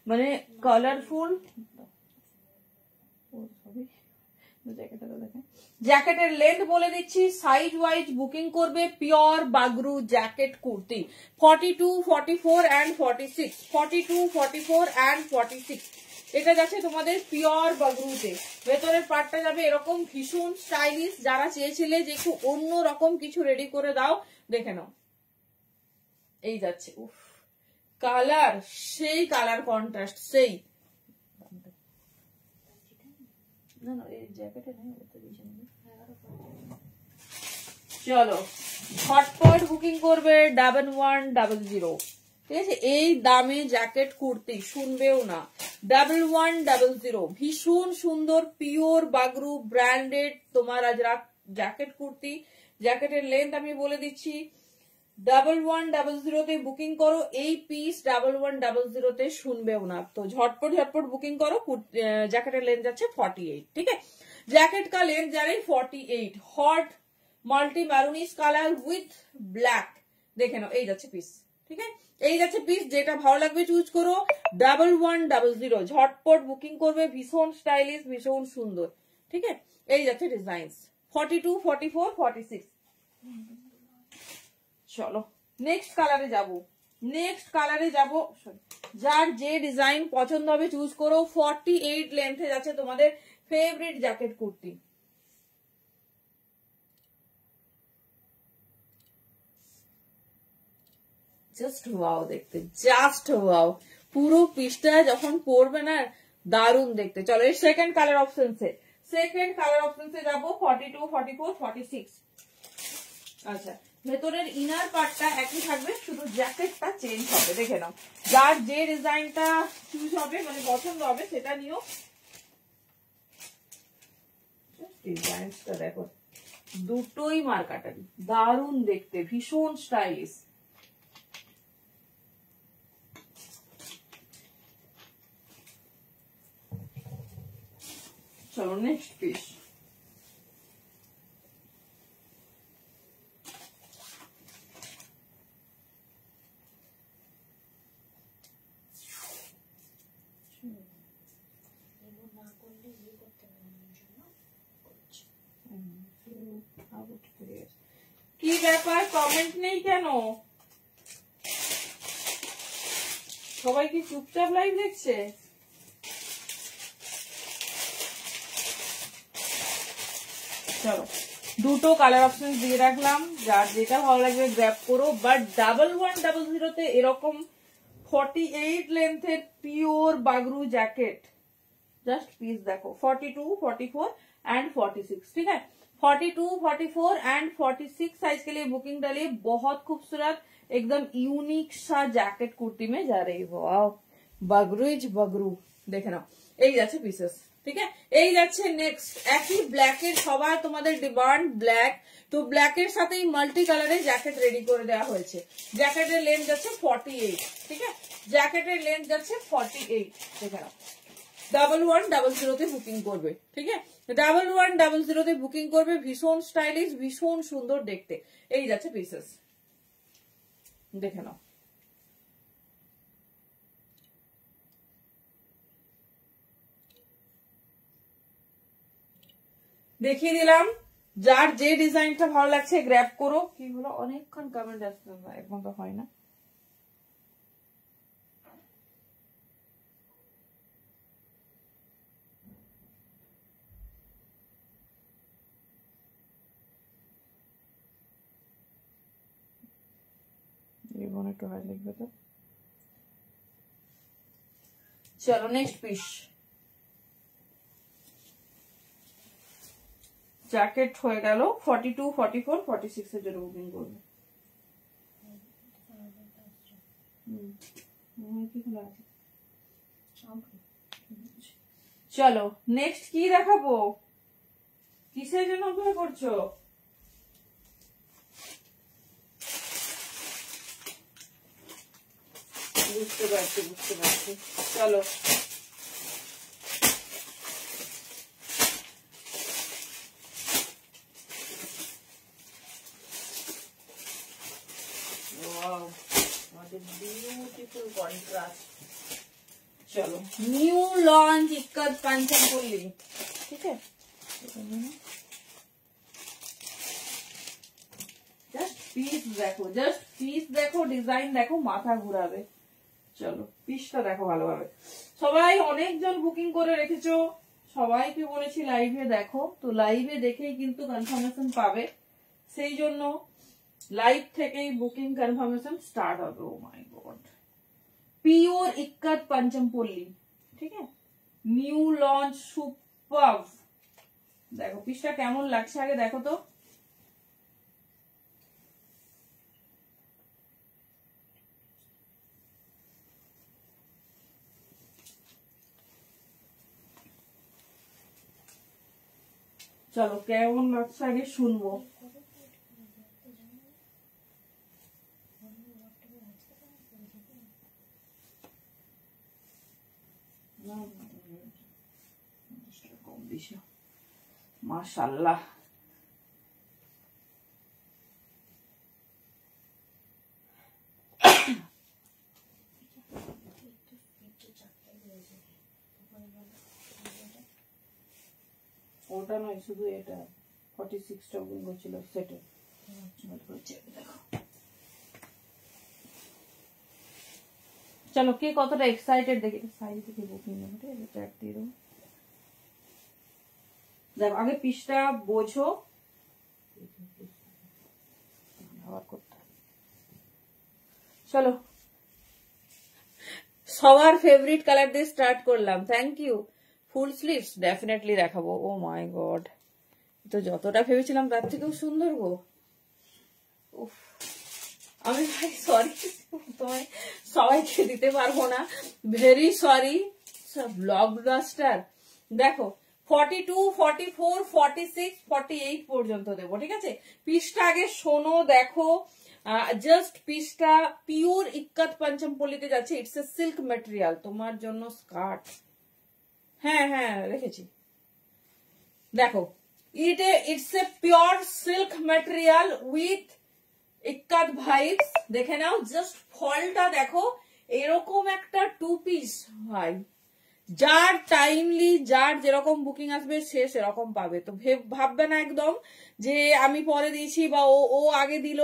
মানে কালারফুল। জ্যাকেটের লেন্থ বলে দিচ্ছি, সাইজ ওয়াইজ বুকিং করবে। Pure Bagru jacket kurti 42, 44 and 46। 42, 44 and 46 এটা যাচ্ছে তোমাদের পিওর বাগরুতে। ভেতরের পার্টটা যাবে এরকম ভীষণ স্টাইলিশ। যারা চেয়েছিলে যে একটু অন্য রকম কিছু রেডি করে দাও, দেখে নাও, এই যাচ্ছে। উফ, কালার সেই কালার কন্ট্রাস্ট সেই। না না, এই জ্যাকেটে নেই। চলো ঝটপট বুকিং করবে 1100, ঠিক আছে। এই দামে জ্যাকেট কুর্তি শুনবেও না। 1100 ভীষণ সুন্দর পিওর বাগরু ব্র্যান্ডেড তোমার আজরাক জ্যাকেট কুর্তি। জ্যাকেটের লেন্থ আমি বলে দিচ্ছি। 1100 তে বুকিং করো। এই পিস 1100 তে শুনবেও না, তো ঝটপট ঝটপট বুকিং করো। জ্যাকেটের লেন্থ যাচ্ছে 48, ঠিক আছে। জ্যাকেট কা লেন্থ যা रही 48। Hot multi maroonish colour with black. দেখে নাও, এই যাচ্ছে পিস, ঠিক আছে। এই যাচ্ছে পিস, যেটা ভালো লাগবে চুজ করো। 1100 ঝটপট বুকিং করবে। ভীষণ স্টাইলিশ, ভীষণ সুন্দর, ঠিক আছে। এই যাচ্ছে ডিজাইন 42, 44, 46। চলো নেক্সট কালারে যাব। নেক্সট কালারে যাব। যার যে ডিজাইন পছন্দ হবে চুজ করো। 48 লেন্থে যাচ্ছে তোমাদের favourite jacket kurti. Just wow দেখতে, জাস্ট ওয়াও। পুরো পিসটা যখন পরবে না, দারুণ দেখতে। চলো এর সেকেন্ড কালার অপশনসে, সেকেন্ড কালার অপশনসে যাবো 42, 44, 46। আচ্ছা, ভেতরের ইনার পার্টটা একই থাকবে, শুধু জ্যাকেটটা চেঞ্জ হবে। দেখে নাও, যার যে ডিজাইনটা চুজ হবে মানে পছন্দ হবে সেটা নিও। ডিজাইনটা দেখো, দুটোই মার্কাটারি, দারুণ দেখতে, ভীষণ স্টাইলিশ। চলো নেক্সট পিস। কি ব্যাপার, কমেন্ট নেই কেন? সবাই কি চুপচাপ লাইভ দেখছে? চলো দুটো কালার অপশন দিয়ে রাখলাম, যার যেটা ভালো লাগবে গ্র্যাব করো। বাট 1100 তে এরকম 48 লেন্থের pure Bagru jacket, just piece দেখো। 42, 44 এন্ড 46, ঠিক আছে। 42, 44 एंड 46 साइज के लिए बुकिंग डालिए। बहुत खूबसूरत एकदम यूनिक सा जैकेट कुर्ती में जा रही हो। बगरू इज बगरू দেখে নাও। এই যাচ্ছে পিসেস, ঠিক আছে। এই যাচ্ছে নেক্সট একই ব্ল্যাকের, সবার তোমাদের ডিমান্ড ব্ল্যাক, তো ব্ল্যাকের সাথেই মাল্টি কালারের জ্যাকেট রেডি করে দেওয়া হয়েছে। জ্যাকেটের লেন্থ যাচ্ছে 48, ঠিক আছে, জ্যাকেটের লেন্থ যাচ্ছে 48। দেখে নাও 1100 বুকিং করবে, ঠিক আছে, 1100 বুকিং করবে। ভীষণ স্টাইলিশ, ভীষণ সুন্দর দেখতে। এই যাচ্ছে পিসেস, দেখে নাও। দেখিয়ে দিলাম, যার যে ডিজাইনটা ভালো লাগছে গ্র্যাব করো। কি হলো, অনেকক্ষণ কমেন্ট আসছে, একদম তো হয় না। একটু হাই লিখবে তো। চলো নেক্সট পিস, জ্যাকেট হয়ে গেল 42, 44, 46 এর জন্য বুকিং করবে। চলো নেক্সট কি দেখাবো, কিসের জন্য অপেক্ষা করছো? বুঝতে পারছি, বুঝতে পারছি। চলো ब्यूटीफुल कॉन्ट्रास्ट। चलो न्यू लॉन्च इक्कत पंचमपल्ली, ठीक है। जस्ट पीस देखो, जस्ट पीस देखो, डिजाइन देखो, माथा घुराবে। চলো পিসটা দেখো ভালোভাবে। সবাই অনেকজন বুকিং করে রেখেছো, সবাইকে বলেছি লাইভে দেখো, তো লাইভে দেখেই কিন্তু কনফার্মেশন পাবে, সেই জন্য লাইভ থেকেই বুকিং কনফার্মেশন স্টার্ট হবে। ও মাই গড, পিওর ইক্কত पंचमपल्ली, ঠিক আছে, নিউ লঞ্চ, সুপার। দেখো পিসটা কেমন লাগছে আগে দেখো তো। চলো কেমন লাগছে আগে শুনবো। মাশাআল্লাহ, ওটা নয় শুধু এটা 46টা বুকিং করছিল সেটে। দেখো চলো কে কতটা এক্সাইটেড দেখি, সাইজ থেকে বুকিং নেবো, ঠিক আছে, ট্যাগ দিয়ে দেবো। দেখো আগে পিসটা বোঝো, চলো সবার ফেভারিট কালার দিয়ে স্টার্ট করলাম। Thank you. Full sleeves definitely দেখাবো। ও মাই গড, তো যতটা ভেবেছিলাম তার থেকেও সুন্দর গো। আমি ভাই সরি, তোমায় সবাইকে দিতে পারবো না, ভেরি সরি। ব্লকবাস্টার দেখো 42, 44, 46, 48 পর্যন্ত দেবো, ঠিক আছে। পিসটা আগে শোনো, দেখো জাস্ট পিসটা পিওর ইক্কত पंचमपल्लीতে যাচ্ছে। ইটস এ সিল্ক ম্যাটেরিয়াল, তোমার জন্য স্কার্ট। হ্যাঁ হ্যাঁ রেখেছি, দেখো it's a pure silk material with ikat vibes. দেখে নাও জাস্ট ফলটা দেখো, এরকম একটা টু পিস ভাই, যার টাইমলি যার যেরকম বুকিং আসবে সে সেরকম পাবে। তো ভাববে না একদম যে আমি পরে দিয়েছি বা ও আগে দিল,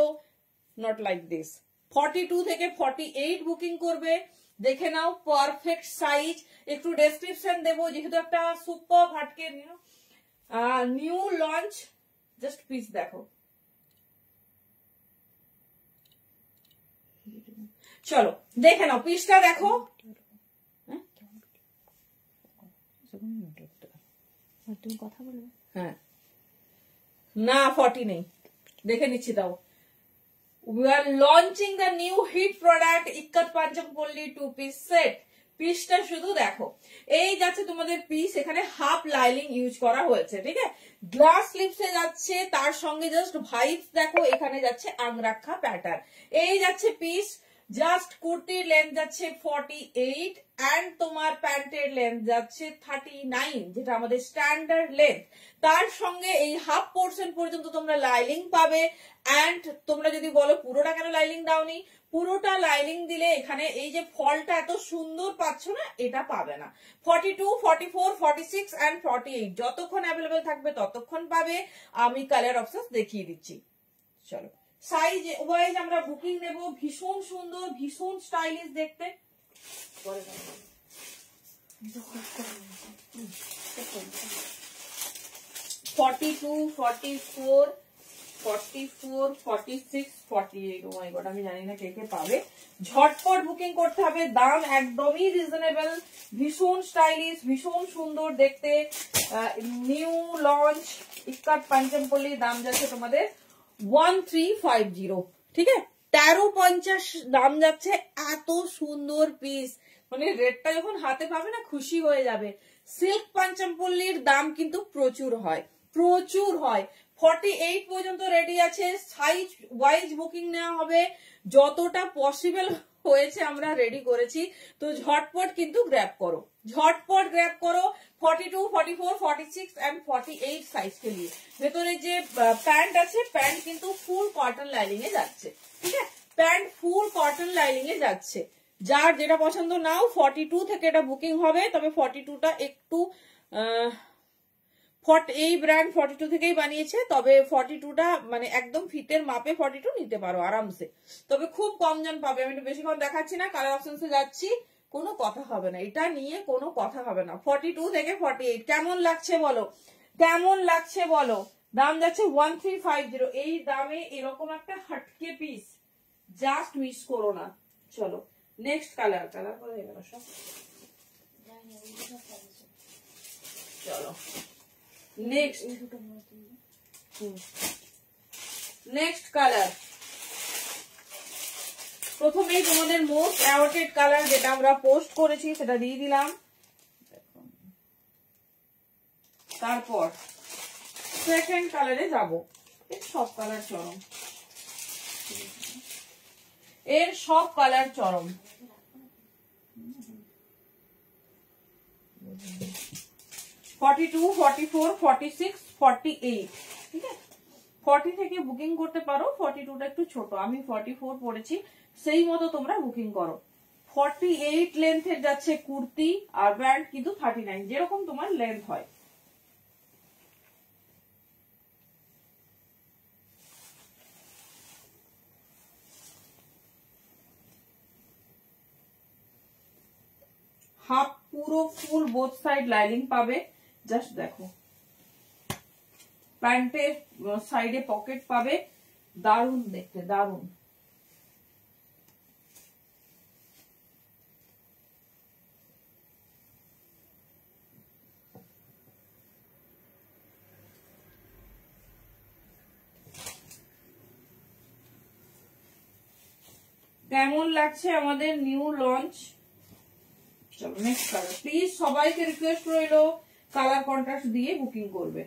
নট লাইক দিস। 42 থেকে 48 বুকিং করবে, দেখে নাও পারফেক্ট সাইজ। একটু ডেসক্রিপশন দেবো যেহেতু একটা সুপার হাটকে নিউ লঞ্চ। জাস্ট পিস দেখো, চলো দেখে নাও পিসটা দেখো। তুমি কথা বলবে, হ্যাঁ না 40 নেই, দেখে নিচ্ছি তাও। We are launching the new hit product ikat পাঞ্চমপল্লী 2-piece set। পিসটা শুধু দেখো, এই যাচ্ছে তোমাদের পিস, এখানে হাফ লাইলিং ইউজ করা হয়েছে, ঠিক আছে। গ্লাস স্লিপসে যাচ্ছে, তার সঙ্গে জাস্ট ভাইবস দেখো, এখানে যাচ্ছে আংরাক্ষা প্যাটার্ন। এই যাচ্ছে পিস, জাস্ট কুর্তির লেন্থ যাচ্ছে 48 এন্ড তোমার প্যান্টের লেন্থ যাচ্ছে 39, যেটা আমাদের স্ট্যান্ডার্ড লেন্থ। তার সঙ্গে এই হাফ পোর্শন পর্যন্ত তোমরা লাইলিং পাবে। এন্ড তোমরা যদি বলো পুরোটা কেন লাইলিং দাওনি, পুরোটা লাইলিং দিলে এখানে এই যে ফলটা এত সুন্দর পাচ্ছ না, এটা পাবে না। 42, 44, 46 এন্ড 48 যতক্ষণ অ্যাভেলেবেল থাকবে ততক্ষণ পাবে। আমি কালার অপশন দেখিয়ে দিচ্ছি। চলো, সাইজ ওয়াইজ আমরা বুকিং নেব। ভীষণ সুন্দর, ভীষণ স্টাইলিশ দেখতে। 42, 44, 44, 46, 48। ও মাই গড, আমি জানি না কে কে পাবে। ঝটপট বুকিং করতে হবে। দাম একদমই রিজনেবল, ভীষণ স্টাইলিশ, ভীষণ সুন্দর দেখতে। নিউ লঞ্চ ইক্কত পাঞ্চমপল্লী, দাম যাচ্ছে তোমাদের 1350, ঠিক আছে। 1350 দাম যাচ্ছে। এত সুন্দর পিস, মানে রেটটা যখন হাতে পাবে না খুশি হয়ে যাবে। সিল্ক পাঞ্চমপল্লীর দাম কিন্তু প্রচুর হয়, প্রচুর হয়। 48 পর্যন্ত রেডি আছে। সাইজ ওয়াইজ বুকিং নেওয়া হবে, যতটা পসিবল হয়েছে আমরা রেডি করেছি। তো ঝটপট কিন্তু গ্র্যাব করো, ঝটপট গ্র্যাব করো। 42, 44, 46 এন্ড 48 সাইজ কে লিয়ে। ভেতরে যে প্যান্ট আছে, প্যান্ট কিন্তু ফুল কটন লাইনিং এ যাচ্ছে, ঠিক আছে। প্যান্ট ফুল কটন লাইনিং এ যাচ্ছে। যার যেটা পছন্দ নাও, 42 থেকে এটা বুকিং হবে। তবে 42টা একটু এই ব্র্যান্ড 42 থেকেই বানিয়েছে, তবে 42টা মানে একদম ফিটের মাপে 42 নিতে পারো আরামসে। তবে খুব কম জন পাবে। আমি একটু বেশিক্ষণ দেখাচ্ছি না, কালার অপশনসে যাচ্ছি, কোনো কথা হবে না, এটা নিয়ে কোনো কথা হবে না। 42 থেকে 48 কেমন লাগছে বলো, কেমন লাগছে বলো। দাম যাচ্ছে 1350। এই দামে এরকম একটা হটকে পিস জাস্ট মিস করো না। চলো নেক্সট কালার, কালার করে হয়ে গেল সব। চলো নেক্সট কালার। প্রথমেই তোমাদের মোস্ট অ্যাওয়ার্টেড কালার যেটা আমরা পোস্ট করেছি সেটা দিয়ে দিলাম। তারপর সেকেন্ড কালারে যাব। এর সব কালার চরম, এর সব কালার চরম। 42, 44, 46, 48, ঠিক আছে। 40 থেকে বুকিং করতে পারো। 42টা একটু ছোট, আমি 44 পড়েছি, সেই মতো তোমরা বুকিং করো। 48 লেন্থের যাচ্ছে কুর্তি, আর ব্যান্ড কিন্তু 39, যেরকম তোমার লেন্থ হয়। হাফ পুরো ফুল বোথ সাইড লাইনিং পাবে। জাস্ট দেখো, প্যান্টের সাইডে পকেট পাবে, দারুন দেখতে, দারুন। কেমন লাগছে আমাদের নিউ লঞ্চ। চলো নেক্সট কালার। প্লিজ সবাইকে রিকোয়েস্ট রইলো কালার কন্ট্রাস্ট দিয়ে বুকিং করবে।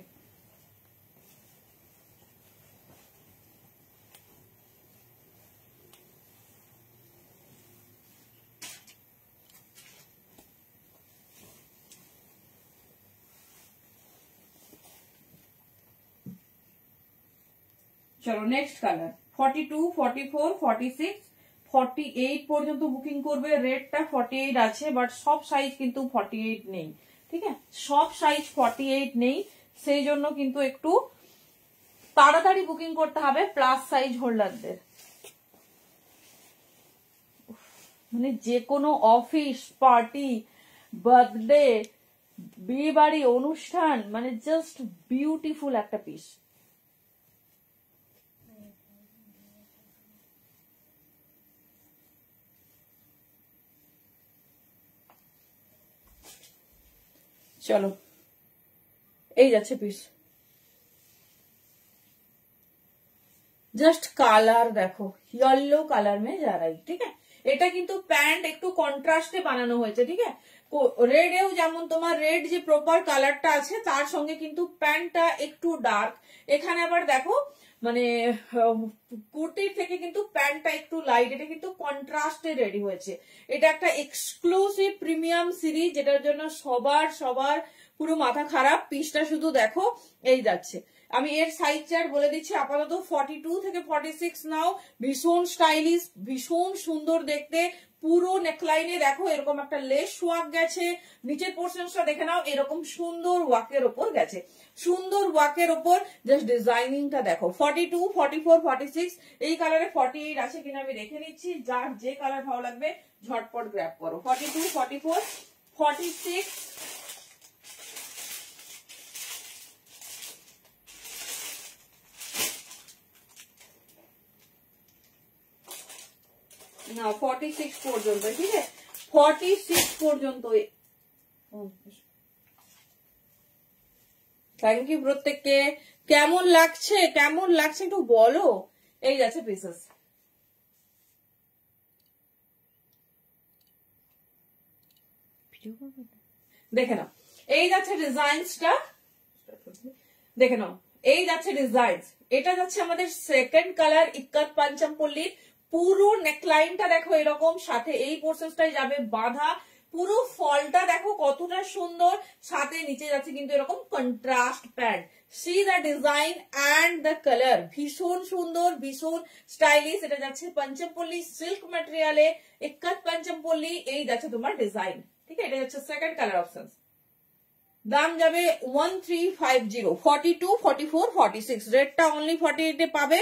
চলো নেক্সট কালার। 42, 44, 46, 48 পর্যন্ত বুকিং করবে। রেটটা 48 আছে, বাট সব সাইজ কিন্তু 48 নেই, ঠিক আছে। সব সাইজ 48 নেই, সেই জন্য কিন্তু একটু তাড়াতাড়ি বুকিং করতে হবে প্লাস সাইজ হোল্ডারদের। মানে যে কোনো অফিস পার্টি, বার্থডে, বিয়ে বাড়ি অনুষ্ঠান, মানে জাস্ট বিউটিফুল একটা পিস। চলো এই যাচ্ছে পিস। जस्ट कलर देखो येलो कलर में जा रही, ठीक है। এটা কিন্তু প্যান্ট একটু কন্ট্রাস্টে বানানো হয়েছে, ঠিক আছে। রেডেও যেমন তোমার রেড যে প্রপার কালারটা আছে তার সঙ্গে কিন্তু প্যান্টটা একটু ডার্ক। এখানে আবার দেখো মানে কুর্তির থেকে কিন্তু প্যান্টটা একটু লাইট, এটা কিন্তু কন্ট্রাস্টে রেডি হয়েছে। এটা একটা এক্সক্লুসিভ প্রিমিয়াম সিরিজ যেটার জন্য সবার সবার পুরো মাথা খারাপ। পিসটা শুধু দেখো এই যাচ্ছে। আমি এর সাইজ চার্ট বলে দিচ্ছি আপাতত 42 থেকে 46 নাও। ভীষণ স্টাইলিশ, ভীষণ সুন্দর দেখতে। পুরো নেকলাইনে দেখো এরকম একটা লেস ওয়ার্ক গেছে। নিচের পোর্শনটা দেখে নাও এরকম সুন্দর ওয়ার্কের ওপর গেছে, সুন্দর ওয়ার্কের ওপর। জাস্ট ডিজাইনিংটা দেখো। 42, 44, 46 এই কালারে 48 আছে কিনা আমি দেখে নিচ্ছি। যার যে কালার ভালো লাগবে ঝটপট গ্র্যাব করো। 42, 44, 46 না 46 পর্যন্ত, ঠিক আছে। 46 পর্যন্ত। থ্যাংক ইউ প্রত্যেককে। কেমন লাগছে কেমন লাগছে একটু বলো। এই যাচ্ছে পিসেস। দেখে নাও এই যাচ্ছে ডিজাইনসটা, দেখে নাও এই যাচ্ছে ডিজাইন। এটা যাচ্ছে আমাদের সেকেন্ড কালার ইক্কাত পাঞ্চমপল্লীর। পুরো নেকলাইনটা দেখো এরকম, সাথে এই পোর্শনটাই যাবে বাঁধা। পুরো ফলটা দেখো কতটা সুন্দর, সাথে নিচে যাচ্ছে কিন্তু এরকম contrast pant. C the design and the colour, ভীষণ সুন্দর, ভীষণ স্টাইলিশ। এটা যাচ্ছে পঞ্চমপল্লী সিল্ক ম্যাটেরিয়ালে, ইক্কাত পাঞ্চমপল্লী। এই যাচ্ছে তোমার ডিজাইন, ঠিক আছে। এটা যাচ্ছে সেকেন্ড কালার অপশন। দাম যাবে 1350। 42, 44, 46 রেটটা অনলি 48 এ পাবে।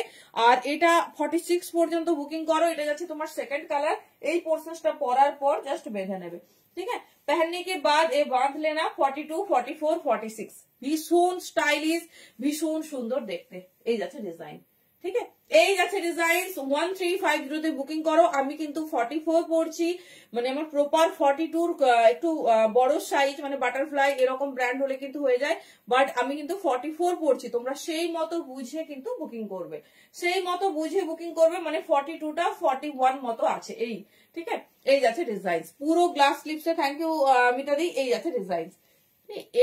আর এটা 46 পর্যন্ত বুকিং করো। এটা যাচ্ছে তোমার সেকেন্ড কালার। এই পোর্শনটা পরার পর জাস্ট বেঁধে নেবে, ঠিক है। पहनने के बाद ये बांध लेना। 42, 44, 46 ভীষণ স্টাইলিশ, ভীষণ সুন্দর দেখতে। এই যাচ্ছে ডিজাইন, ঠিক আছে। এই যাচ্ছে ডিজাইন। 1350 তে বুকিং করো। আমি কিন্তু 44 পড়ছি, মানে আমার প্রপার 42 একটু বড় সাইজ, মানে বাটারফ্লাই এরকম ব্র্যান্ড হলে কিন্তু হয়ে যায়, বাট আমি কিন্তু 44 পড়ছি। তোমরা সেই মতো বুঝে কিন্তু বুকিং করবে, সেই মতো বুঝে বুকিং করবে। মানে 42টা 41 মতো আছে এই, ঠিক আছে। এই যাচ্ছে ডিজাইন পুরো গ্লাস স্লিপসে। থ্যাংক ইউ মিতাদি। এই যাচ্ছে ডিজাইন।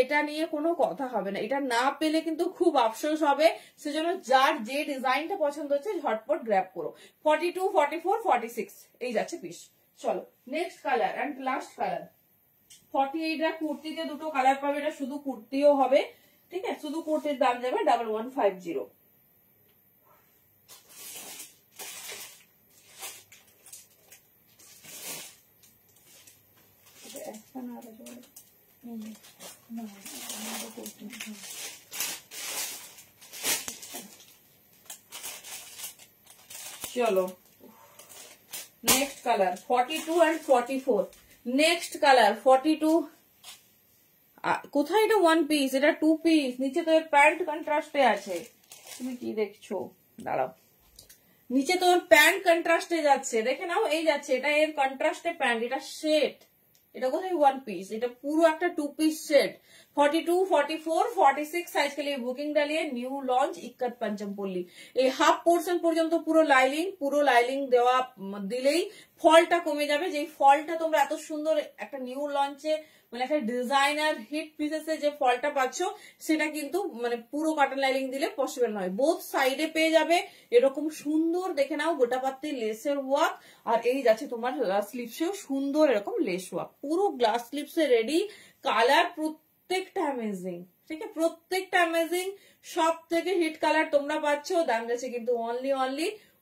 এটা নিয়ে কোনো কথা হবে না, এটা না পেলে কিন্তু খুব আফসোস হবে। সেজন্য যার যে ডিজাইনটা পছন্দ হচ্ছে ঝটপট গ্র্যাব করো। 42, 44, 46 এই যাচ্ছে পিস। চলো next colour and last colour. 48 এর কুর্তিতে দুটো কালার পাবে। এটা শুধু কুর্তিও হবে, ঠিক আছে। শুধু কুর্তির দাম যাবে 1150। চলো next colour 42 and 44। Next colour 42। কোথায় এটা ওয়ান পিস, এটা টু পিস। নিচে তো এর প্যান্ট কন্ট্রাস্টে আছে। তুমি কি দেখছো, দাঁড়াও। নিচে তো ওর প্যান্ট কন্ট্রাস্টে যাচ্ছে, দেখে নাও। এই যাচ্ছে, এটা এর কন্ট্রাস্টে প্যান্ট। এটা সেট, এটা কোথায় ওয়ান পিস, এটা পুরো একটা টু পিস সেট। 42, 44, 46 साइज के लिए बुकिंग डालिए। New launch ikat Pochampally. এই হাফ পোর্শন পর্যন্ত পুরো লাইলিং দেওয়া দিলেই ফলটা কমে যাবে। যে ফলটা তোমরা এত সুন্দর একটা নিউ লঞ্চে, মানে একটা ডিজাইনার হিট পিসেসে যে ফলটা পাচ্ছ, সেটা কিন্তু মানে পুরো কাটন লাইলিং দিলে পসিবল নয়। বোথ সাইডে পেয়ে যাবে এরকম সুন্দর, দেখে নাও গোটা পাত্তি লেসের ওয়ার্ক। আর এই যাচ্ছে তোমার স্লিপসেও সুন্দর এরকম লেস ওয়ার্ক। পুরো গ্লাস স্লিপসে রেডি। কালার প্রত্যেকটা অ্যামেজিং, ঠিক আছে। প্রত্যেকটা অ্যামেজিং। সব থেকে হিট কালার তোমরা পাচ্ছ। দাম যাচ্ছে কিন্তু অনলি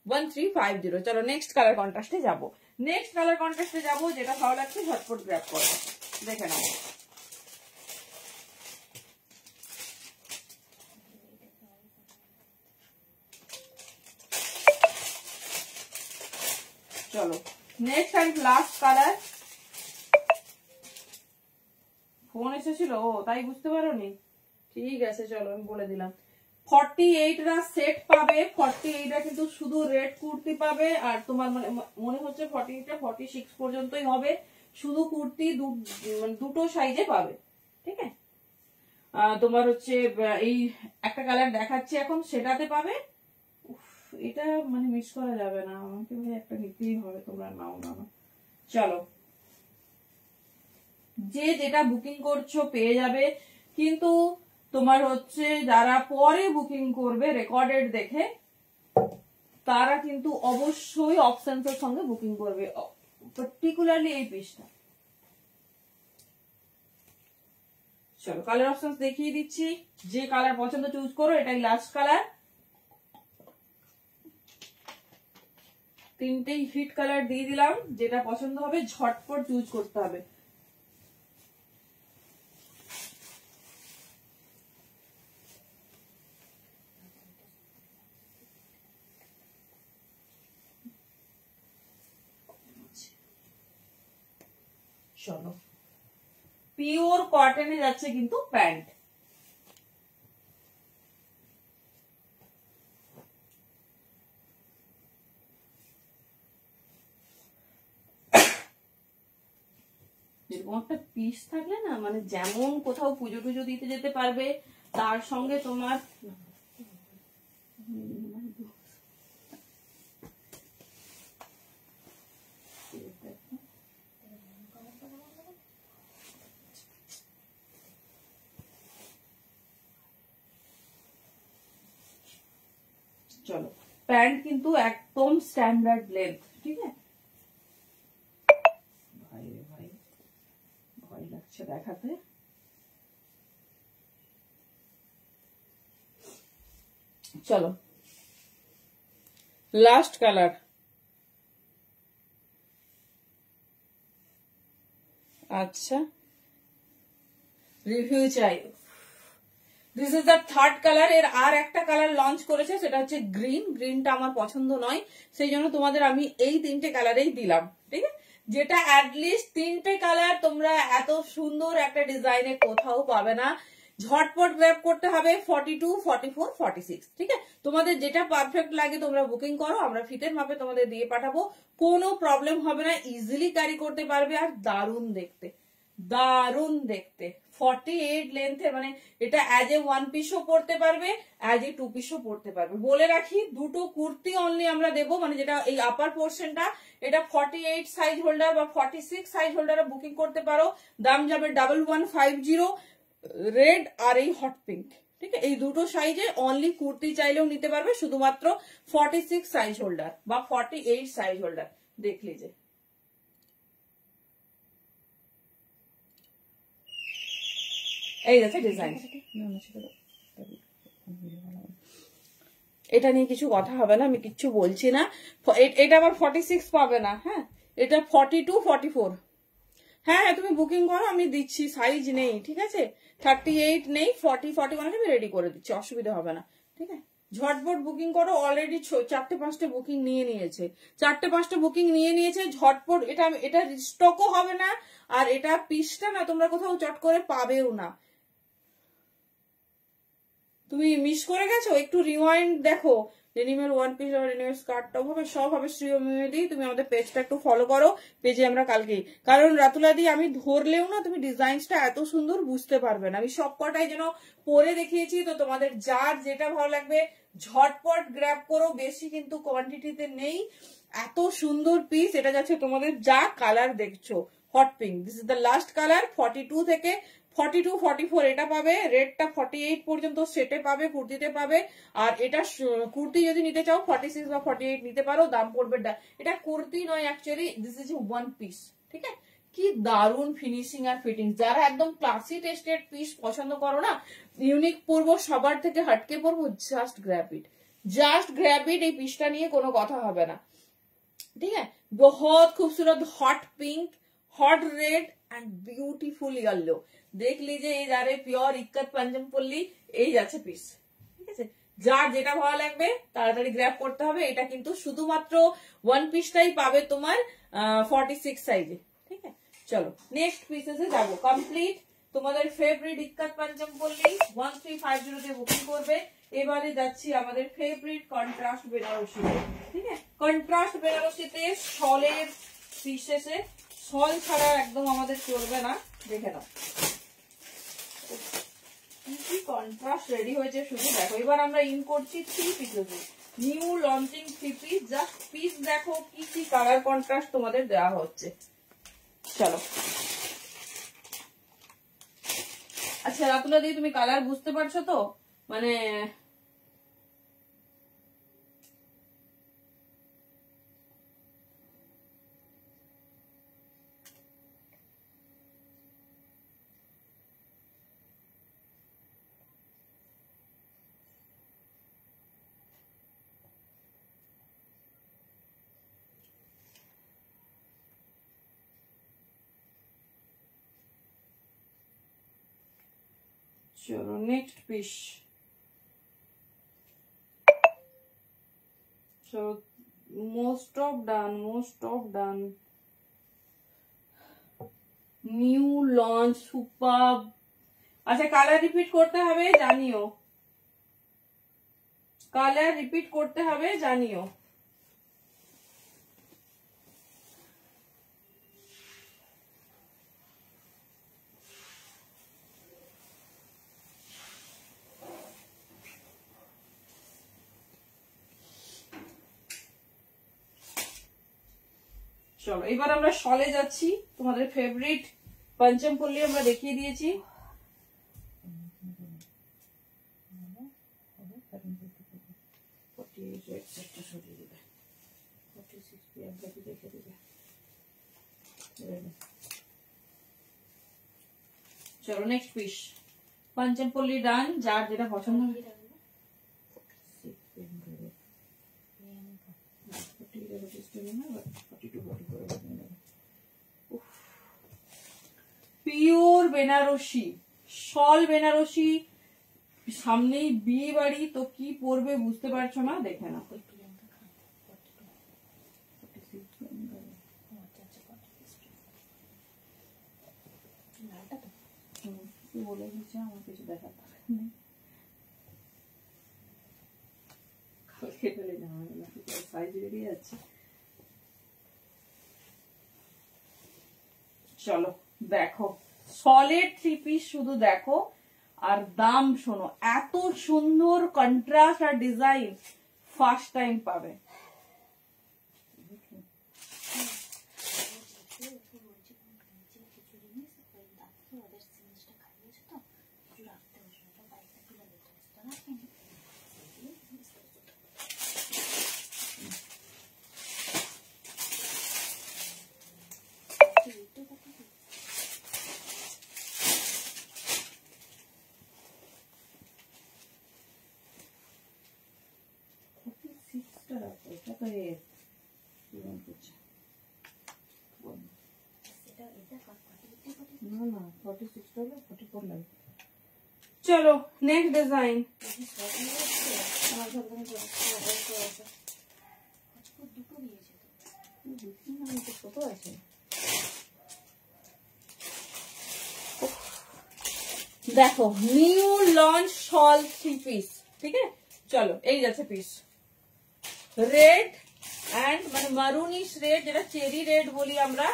1350। চলো নেক্সট কালার কন্ট্রাস্টে যাবো। নেক্সট কালার কন্ট্রাস্টে যাবো। যেটা ভালো লাগছে ঝটপট গ্র্যাব করো, দেখে নাও। চলো next and last colour. Phone এসেছিল, ও তাই বুঝতে পারোনি, ঠিক আছে। চলো আমি বলে দিলাম। 48 রা সেট পাবে। 48 রা কিন্তু শুধু রেড কুর্তি পাবে। আর তোমার মানে মনে হচ্ছে 48 টা 46 পর্যন্তই হবে। শুধু কুর্তি দুটো সাইজে পাবে, ঠিক আছে। তোমার হচ্ছে এই একটা কালার দেখাচ্ছে এখন, সেটাতে পাবে। এটা মানে মিস করা যাবে না, আমাকে ভাই একটা নিতেই হবে, তোমরা নাও না। চলো, যে যেটা বুকিং করছো পেয়ে যাবে, কিন্তু তোমার হচ্ছে যারা পরে বুকিং করবে রেকর্ডেড দেখে তারা কিন্তু অবশ্যই অপশনসের সঙ্গে বুকিং করবে, পার্টিকুলারলি এই পিসটা। চলো কালার অপশনস দেখিয়ে দিচ্ছি, যে কালার পছন্দ চুজ করো, এটাই লাস্ট কালার। তিনটেই হিট কালার দিয়ে দিলাম, যেটা পছন্দ হবে ঝটপট চুজ করতে হবে। চলো, পিওর কটনে যাচ্ছে কিন্তু প্যান্ট। এরকম একটা পিস থাকলে না, মানে যেমন কোথাও পুজো টুজো দিতে যেতে পারবে, তার সঙ্গে তোমার চলো, প্যান্ট কিন্তু একদম স্ট্যান্ডার্ড লেন্থ, ঠিক আছে? ভাই রে ভাই, ভয় লাগছে দেখাতে। চলো লাস্ট কালার, আচ্ছা রিভিউ চাই। This is the third colour. এর আর একটা কালার লঞ্চ করেছে, সেটা হচ্ছে গ্রিন। গ্রিনটা আমার পছন্দ নয়, সেই জন্য তোমাদের আমি এই তিনটে কালারেই দিলাম, ঠিক আছে? যেটা অ্যাটলিস্ট তিনটে কালার তোমরা এত সুন্দর একটা ডিজাইনে কোথাও পাবে না। ঝটপট গ্র্যাব করতে হবে 42, 44, 46, ঠিক আছে? তোমাদের যেটা পারফেক্ট লাগে তোমরা বুকিং করো, আমরা ফিতের মাপে তোমাদের দিয়ে পাঠাবো, কোনো প্রবলেম হবে না, ইজিলি ক্যারি করতে পারবে। আর দারুণ দেখতে, দারুণ দেখতে। 48 লেন্থের, মানে এটা অ্যাজ এ 1 পিসও পড়তে পারবে, অ্যাজ এ 2 পিসও পড়তে পারবে। বলে রাখি, দুটো কুর্তি অনলি আমরা দেবো, মানে যেটা এই আপার পোর্শনটা, এটা 48 সাইজ হোল্ডার বা 46 সাইজ হোল্ডারে বুকিং করতে পারো। দাম যাবে 1150, রেড আর এই হট পিঙ্ক, ঠিক আছে? এই দুটো সাইজে অনলি কুর্তি চাইলেও নিতে পারবে, শুধুমাত্র 46 সাইজ হোল্ডার বা 48 সাইজ হোল্ডার। দেখ লিজে, এই আছে ডিজাইন। এটা নিয়ে কিছু কথা হবে না, আমি কিচ্ছু বলছি না। এটা আবার 46 পাবে না, হ্যাঁ, এটা 42, 44। হ্যাঁ হ্যাঁ, তুমি বুকিং করো, আমি দিচ্ছি, সাইজ নেই, ঠিক আছে? 38 নেই, 40, 41 আমি রেডি করে দিচ্ছি, অসুবিধা হবে না, ঠিক আছে? ঝটপট বুকিং করো। অলরেডি 4-5টা বুকিং নিয়ে নিয়েছে, 4-5টা বুকিং নিয়ে নিয়েছে। ঝটপট, এটা স্টকও হবে না, আর এটা পিসটা না তোমরা কোথাও চট করে পাবেও না। তুমি মিস করে গেছো, একটু রিওয়াইন্ড দেখো। ডেনিমের 1 পিস আর ডেনিমের স্কার্টটা হবে, সব হবে শ্রীয়মিদি। তুমি আমাদের পেজটা একটু ফলো করো, পেজে আমরা কালকেই, কারণ রাতুলাদি আমি ধরলেও না তুমি ডিজাইনসটা এত সুন্দর বুঝতে পারবে না। আমি সব কটাই যেন পরে দেখিয়েছি, তো তোমাদের যার যেটা ভালো লাগবে ঝটপট গ্র্যাব করো, বেশি কিন্তু কোয়ান্টিটিতে নেই। এত সুন্দর পিস, এটা যাচ্ছে তোমাদের যা কালার দেখছো hot pink, this is the last colour. 42 থেকে 42, 44 এটা পাবে, রেডটা 48 পর্যন্ত সেটে পাবে, কুর্তিতে পাবে। আর এটা কুর্তি যদি নিতে চাও 46 বা 48 নিতে পারো, দাম পড়বে। এটা কুর্তি নয় অ্যাকচুয়ালি, দিস ইজ 1 পিস, ঠিক আছে? কি দারুণ ফিনিশিং আর ফিটিং। যারা একদম ক্লাসি টেস্টেড পিস পছন্দ করো না, ইউনিক পরবো, সবার থেকে হটকে পরবো, জাস্ট গ্র্যাব ইট, জাস্ট গ্র্যাব ইট। এই পিসটা নিয়ে কোনো কথা হবে না, ठीक है? बहुत खूबसूरत hot pink, hot red and beautiful yellow. देख लीजिए, এই যারে পিওর ইক্কত পাঞ্জামপল্লী, এই যাচ্ছে পিস, ঠিক আছে? যার যেটা ভালো লাগবে তাড়াতাড়ি গ্র্যাব করতে হবে। এটা কিন্তু শুধুমাত্র 1 পিসটাই পাবে তোমার 46 সাইজে, ঠিক আছে? চলো নেক্সট পিসেসে যাবো। কমপ্লিট তোমাদের ফেভারিট ইক্কত পাঞ্জামপল্লী 1350 তে বুকিং করবে। এবারে যাচ্ছি আমাদের ফেভারিট কন্ট্রাস্ট বেনারসি, ঠিক আছে? কন্ট্রাস্ট বেনারসিতে শলের পিসেসে, শল ছাড়া একদম আমাদের চলবে না। দেখে নাও কি কন্ট্রাস্ট রেডি হয়েছে, শুধু দেখো। এবার আমরা ইন করছি 3 পিসেসে, new launching 3 piece. Just piece দেখো কি কি কালার কন্ট্রাস্ট তোমাদের দেওয়া হচ্ছে। চলো আচ্ছা রাতুলা দি তুমি কালার বুঝতে পারছো তো? মানে চলো next piece. So most of done. New launch superb। আচ্ছা কালার রিপিট করতে হবে জানিও, কালার রিপিট করতে হবে জানিও। চলো এবার আমরা শলে যাচ্ছি। তোমাদের ফেভারিট পঞ্চমপল্লী আমরা দেখিয়ে দিয়েছি। চলো নেক্সট পিস পঞ্চমপল্লী ডান, যার যেটা পছন্দ হবে। পিওর বেনারসি শল, বেনারসি, সামনেই বিয়ে বাড়ি, তো কি পরবে বুঝতে পারছো না? দেখে না বলে দিচ্ছে আমার কিছু দেখা কালকে ফেলে সাইজ বেরিয়ে যাচ্ছে। চলো দেখো সলিড 3 পিস শুধু দেখো, আর দাম শোনো, এত সুন্দর কন্ট্রাস্ট আর ডিজাইন ফার্স্ট টাইম পাবে। চলো নেক্সট ডিজাইন। দেখো নিউ লঞ্চ শল 3 পিস, ঠিক আছে। চলো এই যাচ্ছে পিস, রেড এন্ড মানে মারুনিশ রেড, যেটা চেরি রেড বলি আমরা,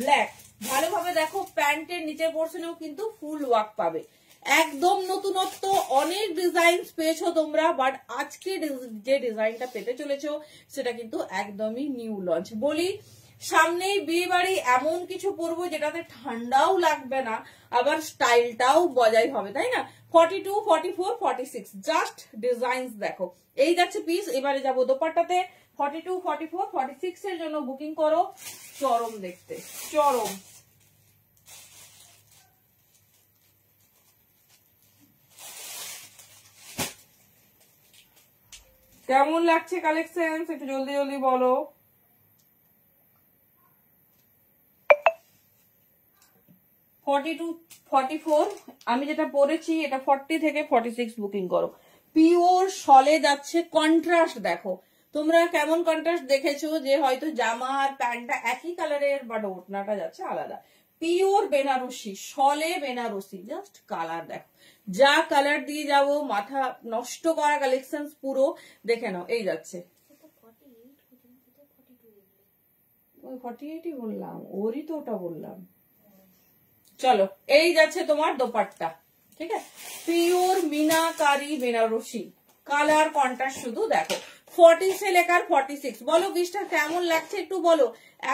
ব্ল্যাক। ভালোভাবে দেখো প্যান্টের নিচের পোর্শনেও কিন্তু ফুল ওয়ার্ক পাবে, একদম নতুনত্ব। অনেক ডিজাইন পেয়েছো তোমরা, বাট আজকে যে ডিজাইনটা পেতে চলেছো সেটা কিন্তু একদমই নিউ লঞ্চ। বলি সামনেই বিয়ে বাড়ি, এমন কিছু পরবো যেটাতে ঠান্ডাও লাগবে না, আবার স্টাইলটাও বজায় হবে, তাই না? 42, 44, 46 জাস্ট ডিজাইন দেখো। এই যাচ্ছে পিস। এবারে যাবো দোপাট্টাতে। 42, 44, 46 এর জন্য বুকিং করো। চরম দেখতে, চরম। কেমন লাগছে কালেকশন একটু জলদি জলদি বলো। আমি যেটা পরেছি এটা 40 থেকে 46 বুকিং করো। পিওর শলে যাচ্ছে, কন্ট্রাস্ট দেখো তোমরা কেমন কন্ট্রাস্ট দেখেছো, যে হয়তো জামা আর প্যান্টটা একই কালারের বাট ওড়নাটা যাচ্ছে আলাদা। পিওর বেনারসি, শলে বেনারসি, জাস্ট কালার দেখো, যা কালার দিয়ে যাবো মাথা নষ্ট করা কালেকশন পুরো দেখে নাও। এই যাচ্ছে 48ই বললাম, ওরই তো ওটা বললাম। চলো এই যাচ্ছে তোমার দোপাট্টা, ঠিক আছে। পিওর মিনাকারি বেনারসি, কালার কন্ট্রাস্ট শুধু দেখো। 40 সে লেকার 46। বলো পিসটা কেমন লাগছে একটু বলো।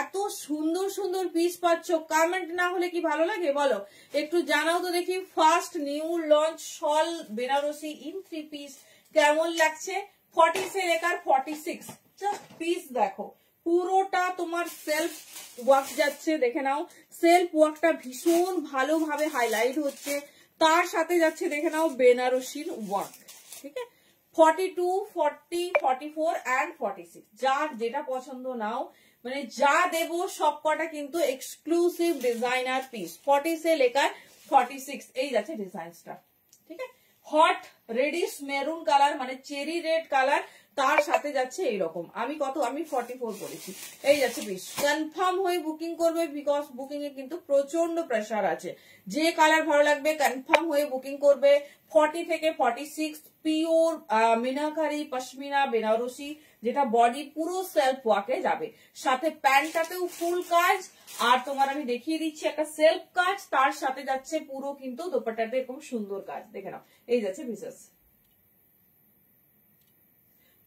এত সুন্দর সুন্দর পিস পাচ্ছ, কমেন্ট না হলে কি ভালো লাগে বলো, একটু জানাও তো দেখি। First new launch shawl Banarasi in 3 piece, কেমন লাগছে? 40 সে লেকার 46। জাস্ট পিস দেখো, পুরোটা তোমার সেলফ ওয়ার্ক যাচ্ছে, দেখে নাও। সেলফ ওয়ার্কটা ভীষণ ভালোভাবে হাইলাইট হচ্ছে, তার সাথে যাচ্ছে দেখে নাও বেনারসির ওয়ার্ক। ঠিক আছে, 42, 40, 44 and 46, যার যেটা পছন্দ নাও। মানে যা দেব সব কটা কিন্তু এক্সক্লুসিভ ডিজাইনার পিস। 40 সে লেকার 46 এই যাচ্ছে ডিজাইনটা। ঠিক আছে, হট রেডিশ মেরুন কালার, মানে চেরি রেড কালার, তার সাথে যাচ্ছে এইরকম। আমি 44 করেছি। এই যাচ্ছে পিস। কনফার্ম হয়ে বুকিং করবে, বিকজ বুকিং এ কিন্তু প্রচন্ড প্রেসার আছে। যে কালার ভালো লাগবে কনফার্ম হয়ে বুকিং করবে। 40 থেকে 46 পিওর মিনাকারি পশমিনা বেনারসি, যেটা বডি পুরো সেলফ ওয়ার্কে যাবে, সাথে প্যান্টটাতেও ফুল কাজ। আর তোমার আমি দেখিয়ে দিচ্ছি একটা সেলফ কাজ, তার সাথে যাচ্ছে পুরো কিন্তু দোপাট্টাতে এরকম সুন্দর কাজ, দেখে নাও। এই যাচ্ছে পিসেস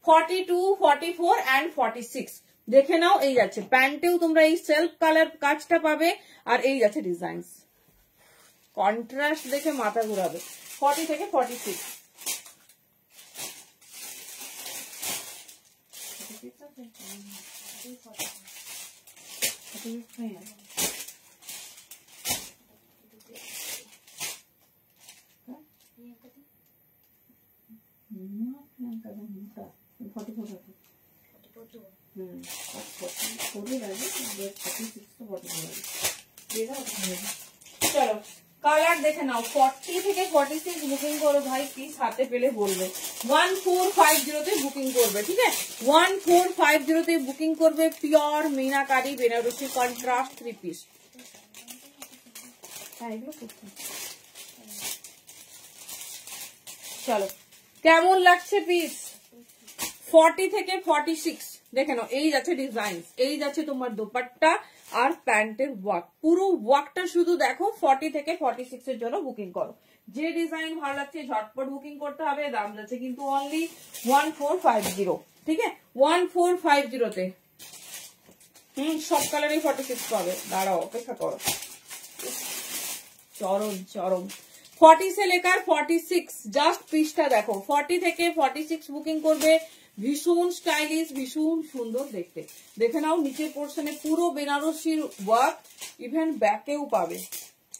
42, 44 and 46, দেখে নাও। এই যাচ্ছে প্যান্টেও তোমরা এই সেলফ কালার কাজটা পাবে, আর এই যাচ্ছে ডিজাইন। কন্ট্রাস্ট দেখে মাথা ঘুরাবে। 40 থেকে 46। চলো কালার দেখে নাও। 40 থেকে 46 বুকিং করো ভাই, প্লিজ হাতে পেলে বলবে। 1450 তে বুকিং করবে। ঠিক আছে, 1450 তে বুকিং করবে। পিওর মিনাকারি বেনারসি কন্ট্রাস্ট 3 পিস। চলো কেমন লাগছে পিস? 40 থেকে 46 দেখে নাও। এই যাচ্ছে ডিজাইন, এই যাচ্ছে তোমার দোপাট্টা আর প্যান্টের ওয়ার্ক, পুরো ওয়ার্কটা শুধু দেখো। 40 থেকে 46 এর জন্য বুকিং করো। যে ডিজাইন ভালো লাগছে ঝটপট বুকিং করতে হবে। দাম যাচ্ছে কিন্তু অনলি 1450। ঠিক আছে, 1450 তে। সব কালারই 46 পাবে। দাঁড়াও অপেক্ষা করো। চরম চরম। 40 সে লেকার 46, জাস্ট পিসটা দেখো। 40 থেকে 46 বুকিং করবে। ভীষণ স্টাইলিশ, ভীষণ সুন্দর দেখতে। দেখে নাও নিচের পোর্শনে পুরো বেনারসির ওয়ার্ক, ইভেন ব্যাকেও পাবে।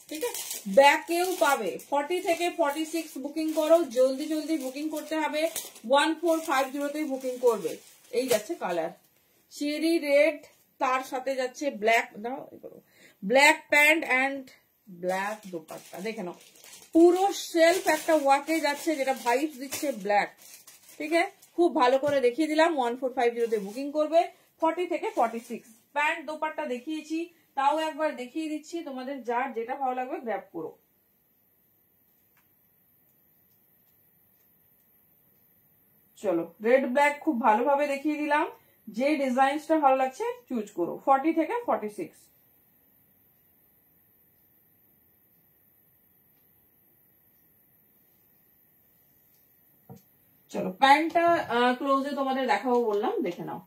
ঠিক আছে, ব্যাকেও পাবে। 40 থেকে 46 বুকিং করো, জলদি জলদি বুকিং করতে হবে। 1450 তে বুকিং করবে। এই যাচ্ছে কালার চেরি রেড, তার সাথে যাচ্ছে ব্ল্যাক, দাও black pant and black dupatta. দেখে নাও পুরো সেলফ একটা ওয়ার্কে যাচ্ছে, যেটা ভাইবস দিচ্ছে ব্ল্যাক। ঠিক আছে, খুব ভালো করে দেখিয়ে দিলাম। 1450 তে বুকিং করবে। 40 থেকে 46 প্যান্ট দোপাট্টা দেখিয়েছি, তাও একবার দেখিয়ে দিচ্ছি। তোমাদের যার যেটা ভালো লাগবে গ্র্যাব করো। চলো রেড ব্ল্যাক খুব ভালোভাবে দেখিয়ে দিলাম। যে ডিজাইনটা ভালো লাগছে চুজ করো। 40 থেকে 46। চলো প্যান্টটা ক্লোজে তোমাদের দেখাবো বললাম, দেখে নাও।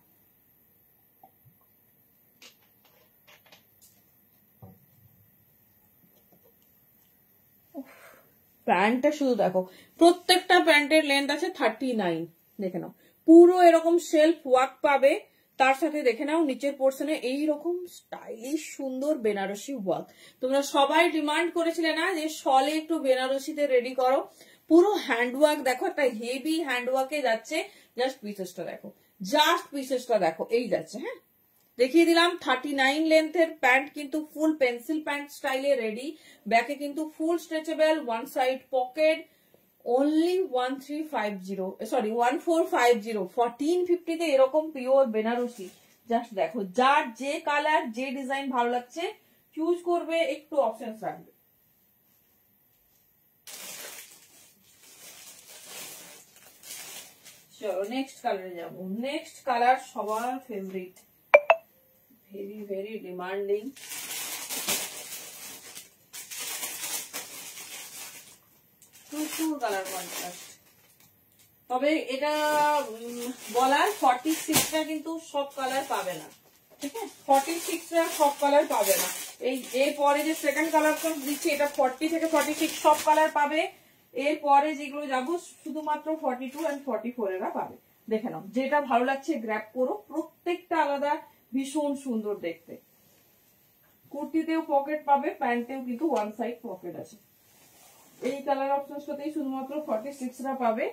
প্যান্টটা শুধু দেখো, প্রত্যেকটা প্যান্টের লেন্থ আছে 39। দেখে নাও পুরো এরকম সেলফ ওয়ার্ক পাবে, তার সাথে দেখে নাও নিচের পোর্শনে এইরকম স্টাইলিশ সুন্দর বেনারসি ওয়ার্ক। তোমরা সবাই ডিমান্ড করেছিলে না যে শলে একটু বেনারসিতে রেডি করো। পুরো হ্যান্ডওয়ার্ক দেখো, একটা হেভি হ্যান্ডওয়ার্কে যাচ্ছে। জাস্ট পিসেসটা দেখো, জাস্ট পিসেসটা দেখো। এই যাচ্ছে, হ্যাঁ দেখিয়ে দিলাম। 39 লেন্থের প্যান্ট, কিন্তু ফুল পেন্সিল প্যান্ট স্টাইলে রেডি। ব্যাকে কিন্তু full stretchable, one side pocket. Only 1450। 1450 তে এরকম পিওর বেনারসি। জাস্ট দেখো, যার যে কালার যে ডিজাইন ভালো লাগছে চুজ করবে, একটু অপশন রাখবে। চলো নেক্সট কালারে যাবো। নেক্সট কালার সবার ফেভারিট, ভেরি ভেরি ডিমান্ডিং। প্রচুর কালার কন্ট্রাস্ট, তবে এটা বলার 46টা কিন্তু সব কালার পাবে না, ঠিক আছে? 46টা সব কালার পাবে না। এই এরপরে যে সেকেন্ড কালার দিচ্ছি এটা 40 থেকে 46 সব কালার পাবে। এরপরে যেগুলো যাবো শুধুমাত্র 42 and 44 এরা পাবে। দেখে নাও, যেটা ভালো লাগছে গ্র্যাব করো, প্রত্যেকটা আলাদা, ভীষণ সুন্দর দেখতে। কুর্তিতেও পকেট পাবে, প্যান্টেও কিন্তু ওয়ান সাইড পকেট আছে। এই কালার অপশনটাতেই শুধুমাত্র 46রা পাবে।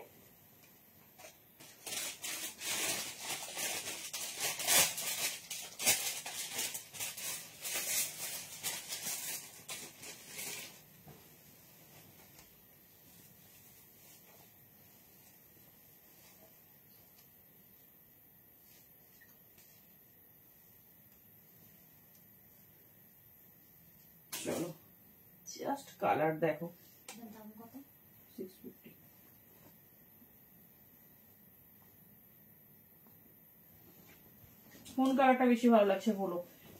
চলো জাস্ট কালার দেখো, দাম কত? 650। কোন কালারটা বেশি ভালো লাগছে বলো?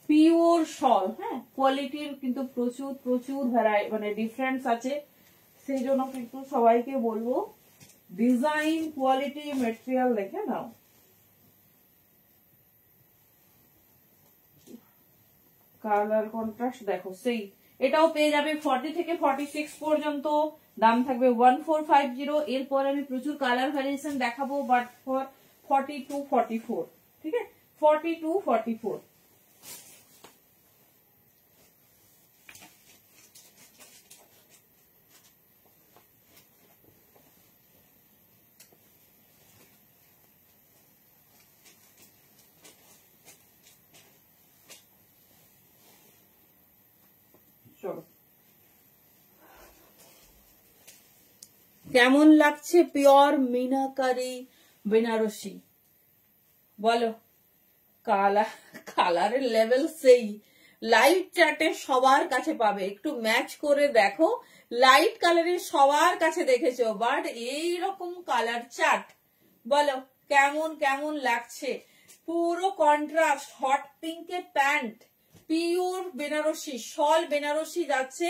পিওর শল, হ্যাঁ, কোয়ালিটির কিন্তু প্রচুর প্রচুর মানে ডিফারেন্স আছে। সেই জন্য কিন্তু সবাইকে বলবো ডিজাইন, কোয়ালিটি, মেটেরিয়াল দেখে নাও। কালার কন্ট্রাস্ট দেখো সেই। এটাও পেয়ে যাবে 40 থেকে 46 পর্যন্ত, দাম থাকবে 1450। এরপর আমি প্রচুর কালার ভ্যারিয়েশন দেখাবো, বাট ফর 42, 44, ঠিক আছে? 42, 44। চলো, কেমন লাগছে পিওর মিনাকারি বেনারসি বলো? কালারের লেভেল সেই। লাইট চার্টে সবার কাছে পাবে, একটু ম্যাচ করে দেখো। লাইট কালারের সবার কাছে দেখেছো, বাট এইরকম কালার চার্ট বলো কেমন কেমন লাগছে? পুরো কন্ট্রাস্ট, হট পিঙ্কে pant, pure Banarasi shawl, Banarasi যাচ্ছে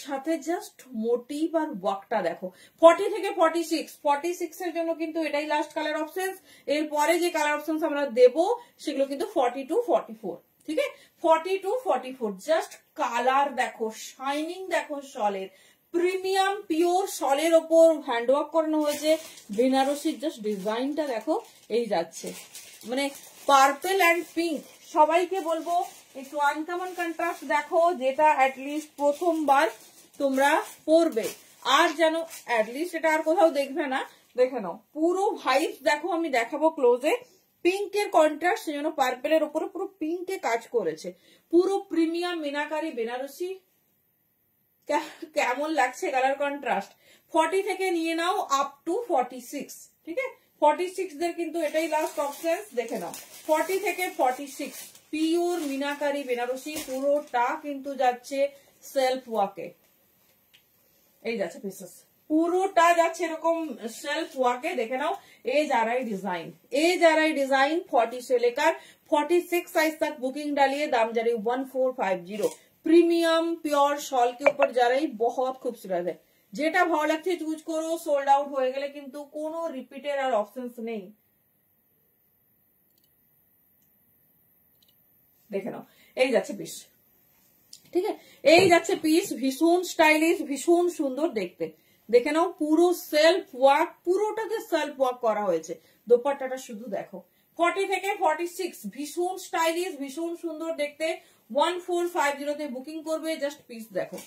সাথে। জাস্ট মোটিভ আর ওয়ার্কটা দেখো। 40 থেকে 46 এর জন্য কিন্তু এটাই লাস্ট কালার অপশন। এরপরে যে কালার অপশন আমরা দেবো সেগুলো কিন্তু 42, 44, ঠিক আছে? 42, 44 জাস্ট কালার দেখো, শাইনিং দেখো শলের। প্রিমিয়াম পিওর শলের ওপর হ্যান্ডওয়ার্ক করানো হয়েছে। বেনারসির জাস্ট ডিজাইনটা দেখো, এই যাচ্ছে মানে পার্পল অ্যান্ড পিঙ্ক। সবাইকে বলবো একটু আনকমন কন্ট্রাস্ট দেখো, যেটা অ্যাটলিস্ট প্রথমবার তোমরা পরবে, আর যেন অ্যাটলিস্ট এটা আর কোথাও দেখবে না। দেখে নাও পুরো ভাইবস দেখো, আমি দেখাবো ক্লোজে। পিঙ্কের কন্ট্রাস্ট সেজন্য পার্পেলের উপরে পুরো পিঙ্কে কাজ করেছে। পুরো প্রিমিয়াম মিনাকারি বেনারসি। কেমন লাগছে কালার কন্ট্রাস্ট? 40 থেকে নিয়ে নাও আপ টু 46, ঠিক আছে? 46 দের কিন্তু এটাই লাস্ট অপশন। দেখে নাও 40 থেকে 46 পিওর মিনাকারি বেনারসি, পুরোটা কিন্তু যাচ্ছে সেলফ ওয়ার্কে। এই যাচ্ছে পিসেস, পুরোটা যাচ্ছে এরকম সেলফ ওয়ার্কে। দেখে নাও एज आ रहा है डिजाइन, एज आ रहा है डिजाइन 40 से लेकर 46 साइज तक बुकिंग डालिए। दाम जा रही 1450। प्रीमियम प्योर शॉल के ऊपर जा रही, बहुत खूबसूरत है। যেটা ভালো লাগছে চুজ করো। সোল্ড আউট হয়ে গেলে কিন্তু কোনো রিপিটের আর অপশনস নেই। দেখে নাও এই যাচ্ছে পিস, ঠিক আছে? এই যাচ্ছে পিস, ভীষণ স্টাইলিশ, ভীষণ সুন্দর দেখতে। দেখে নাও পুরো সেলফ ওয়ার্ক, পুরোটাতে সেলফ ওয়ার্ক করা হয়েছে। দোপাট্টাটা শুধু দেখো। 40 থেকে 46 ভীষণ স্টাইলিশ, ভীষণ সুন্দর দেখতে। 1450 তে বুকিং করবে। জাস্ট পিস দেখো,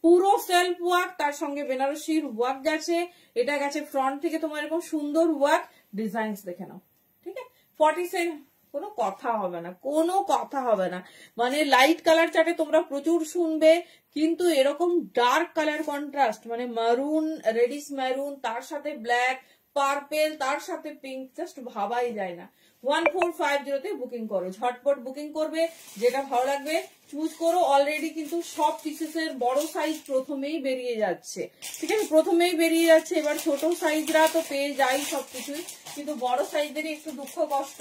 পুরো সেলফ ওয়ার্ক, তার সঙ্গে বেনারসির ওয়ার্ক গেছে। এটা গেছে ফ্রন্ট থেকে তোমার এরকম সুন্দর ওয়ার্ক ডিজাইনস। দেখে নাও, ঠিক আছে? 47 কোনো কথা হবে না, কোনো কথা হবে না। মানে লাইট কালার চার্টে তোমরা প্রচুর শুনবে, কিন্তু এরকম ডার্ক কালার কন্ট্রাস্ট মানে মারুন, রেডিশ মারুন, তার সাথে ব্ল্যাক, পার্পেল, তার সাথে পিঙ্ক, জাস্ট ভাবাই যায় না। 1450 তে বুকিং করো, ঝটপট বুকিং করবে। যেটা ভালো লাগবে চুজ করো। অলরেডি কিন্তু সব পিসেসের বড় সাইজ প্রথমেই বেরিয়ে যাচ্ছে, ঠিক আছে? প্রথমেই বেরিয়ে যাচ্ছে। এবার ছোট সাইজরা তো পেয়ে যাই সবকিছুই, কিন্তু বড় সাইজেরই একটু দুঃখ কষ্ট।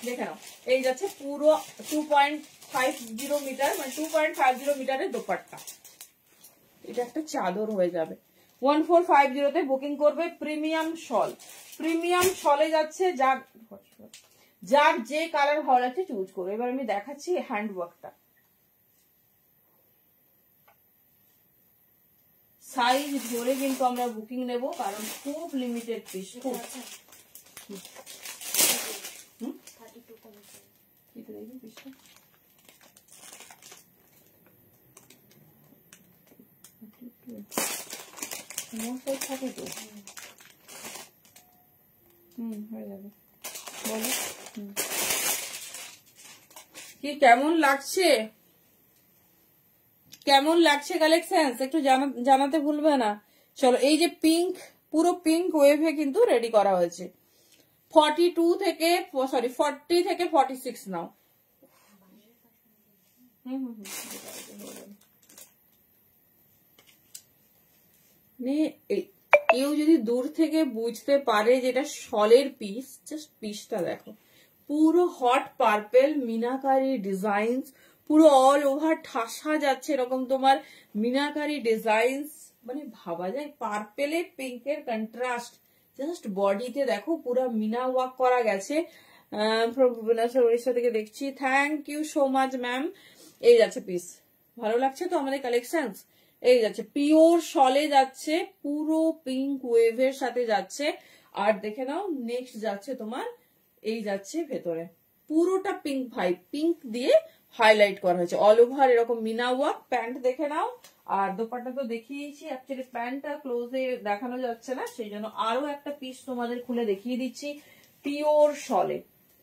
দেখে নাও এই যাচ্ছে পুরো 2.50 মিটার, মানে 2.50 মিটারের দোপাট্টা। এটা একটা চাদর হয়ে যাবে। 1450 তে বুকিং করবে। প্রিমিয়াম শল, প্রিমিয়াম শলে যাচ্ছে, যার যার যে কালার ভালো লাগছে চুজ করো। এবার আমি দেখাচ্ছি হ্যান্ডওয়ার্কটা। সাইজ ধরে কিন্তু আমরা বুকিং নেব, কারণ খুব লিমিটেড পিস। খুব থাকে তো, হয়ে যাবে। বলো কি কেমন লাগছে, কেমন লাগছে কালেকশন একটু জানাতে ভুলবে না। চলো, এই যে পিঙ্ক, পুরো পিঙ্ক ওয়েভে কিন্তু রেডি করা হয়েছে। 42 থেকে 40 থেকে 46 নাও। কেউ যদি দূর থেকে বুঝতে পারে যেটা শলের পিস, জাস্ট পিসটা দেখো, পুরো হট পার্পেল মিনাকারি ডিজাইন, পুরো অল ওভার ঠাসা যাচ্ছে এরকম তোমার মিনাকারি ডিজাইন। মানে ভাবা যায় পার্পেলে পিঙ্কের কন্ট্রাস্ট, জাস্ট বডিতে দেখো পুরো মিনা ওয়ার্ক করা গেছে। উড়িষ্যা থেকে দেখছি, thank you so much ma'am. এই যাচ্ছে পিস, ভালো লাগছে তো আমাদের কালেকশন। এই যাচ্ছে পিওর শলে যাচ্ছে, পুরো পিঙ্ক ওয়েভের সাথে যাচ্ছে। আর দেখে নাও নেক্সট যাচ্ছে তোমার, এই যাচ্ছে ভেতরে পুরোটা পিঙ্ক ভাই, পিঙ্ক দিয়ে হাইলাইট করা হয়েছে অল ওভার এরকম মিনা ওয়ার্ক। প্যান্ট দেখে নাও, আর দোপাট্টা তো দেখিয়েছি। অ্যাকচুয়ালি প্যান্টটা ক্লোজে দেখানো যাচ্ছে না, সেই জন্য আরো একটা পিস তোমাদের খুলে দেখিয়ে দিচ্ছি পিওর শলে।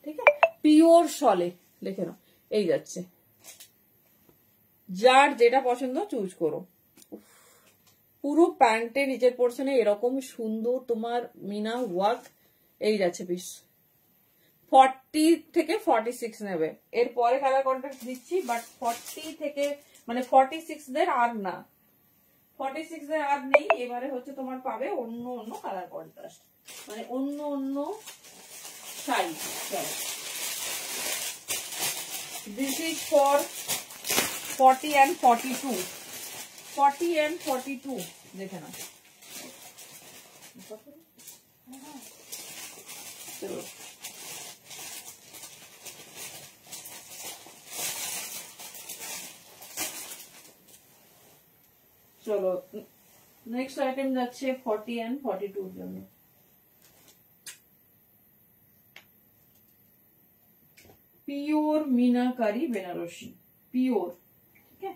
ঠিক আছে, পিওর শলে দেখে নাও, এই যাচ্ছে। যার যেটা পছন্দ চুজ করো। পুরো প্যান্টের নিচের পোর্শনে এরকম সুন্দর তোমার মিনা ওয়ার্ক। এই যাচ্ছে পিস, 40 থেকে 46 নেবে। এরপরে কালার কন্ট্রাস্ট দিচ্ছি, বাট 40 থেকে মানে 46 দের আর না, 46 দের আর নেই। এবারে হচ্ছে তোমার পাবে অন্য অন্য কালার কন্ট্রাস্ট, মানে অন্য অন্য size. This is for 40 and 42, 40 and 42 দেখে না। চলো নেক্সট আইটেম যাচ্ছে 40 and 42 এর জন্য। পিওর मीनाकारी बेनारसी, पियोर, ठीक है,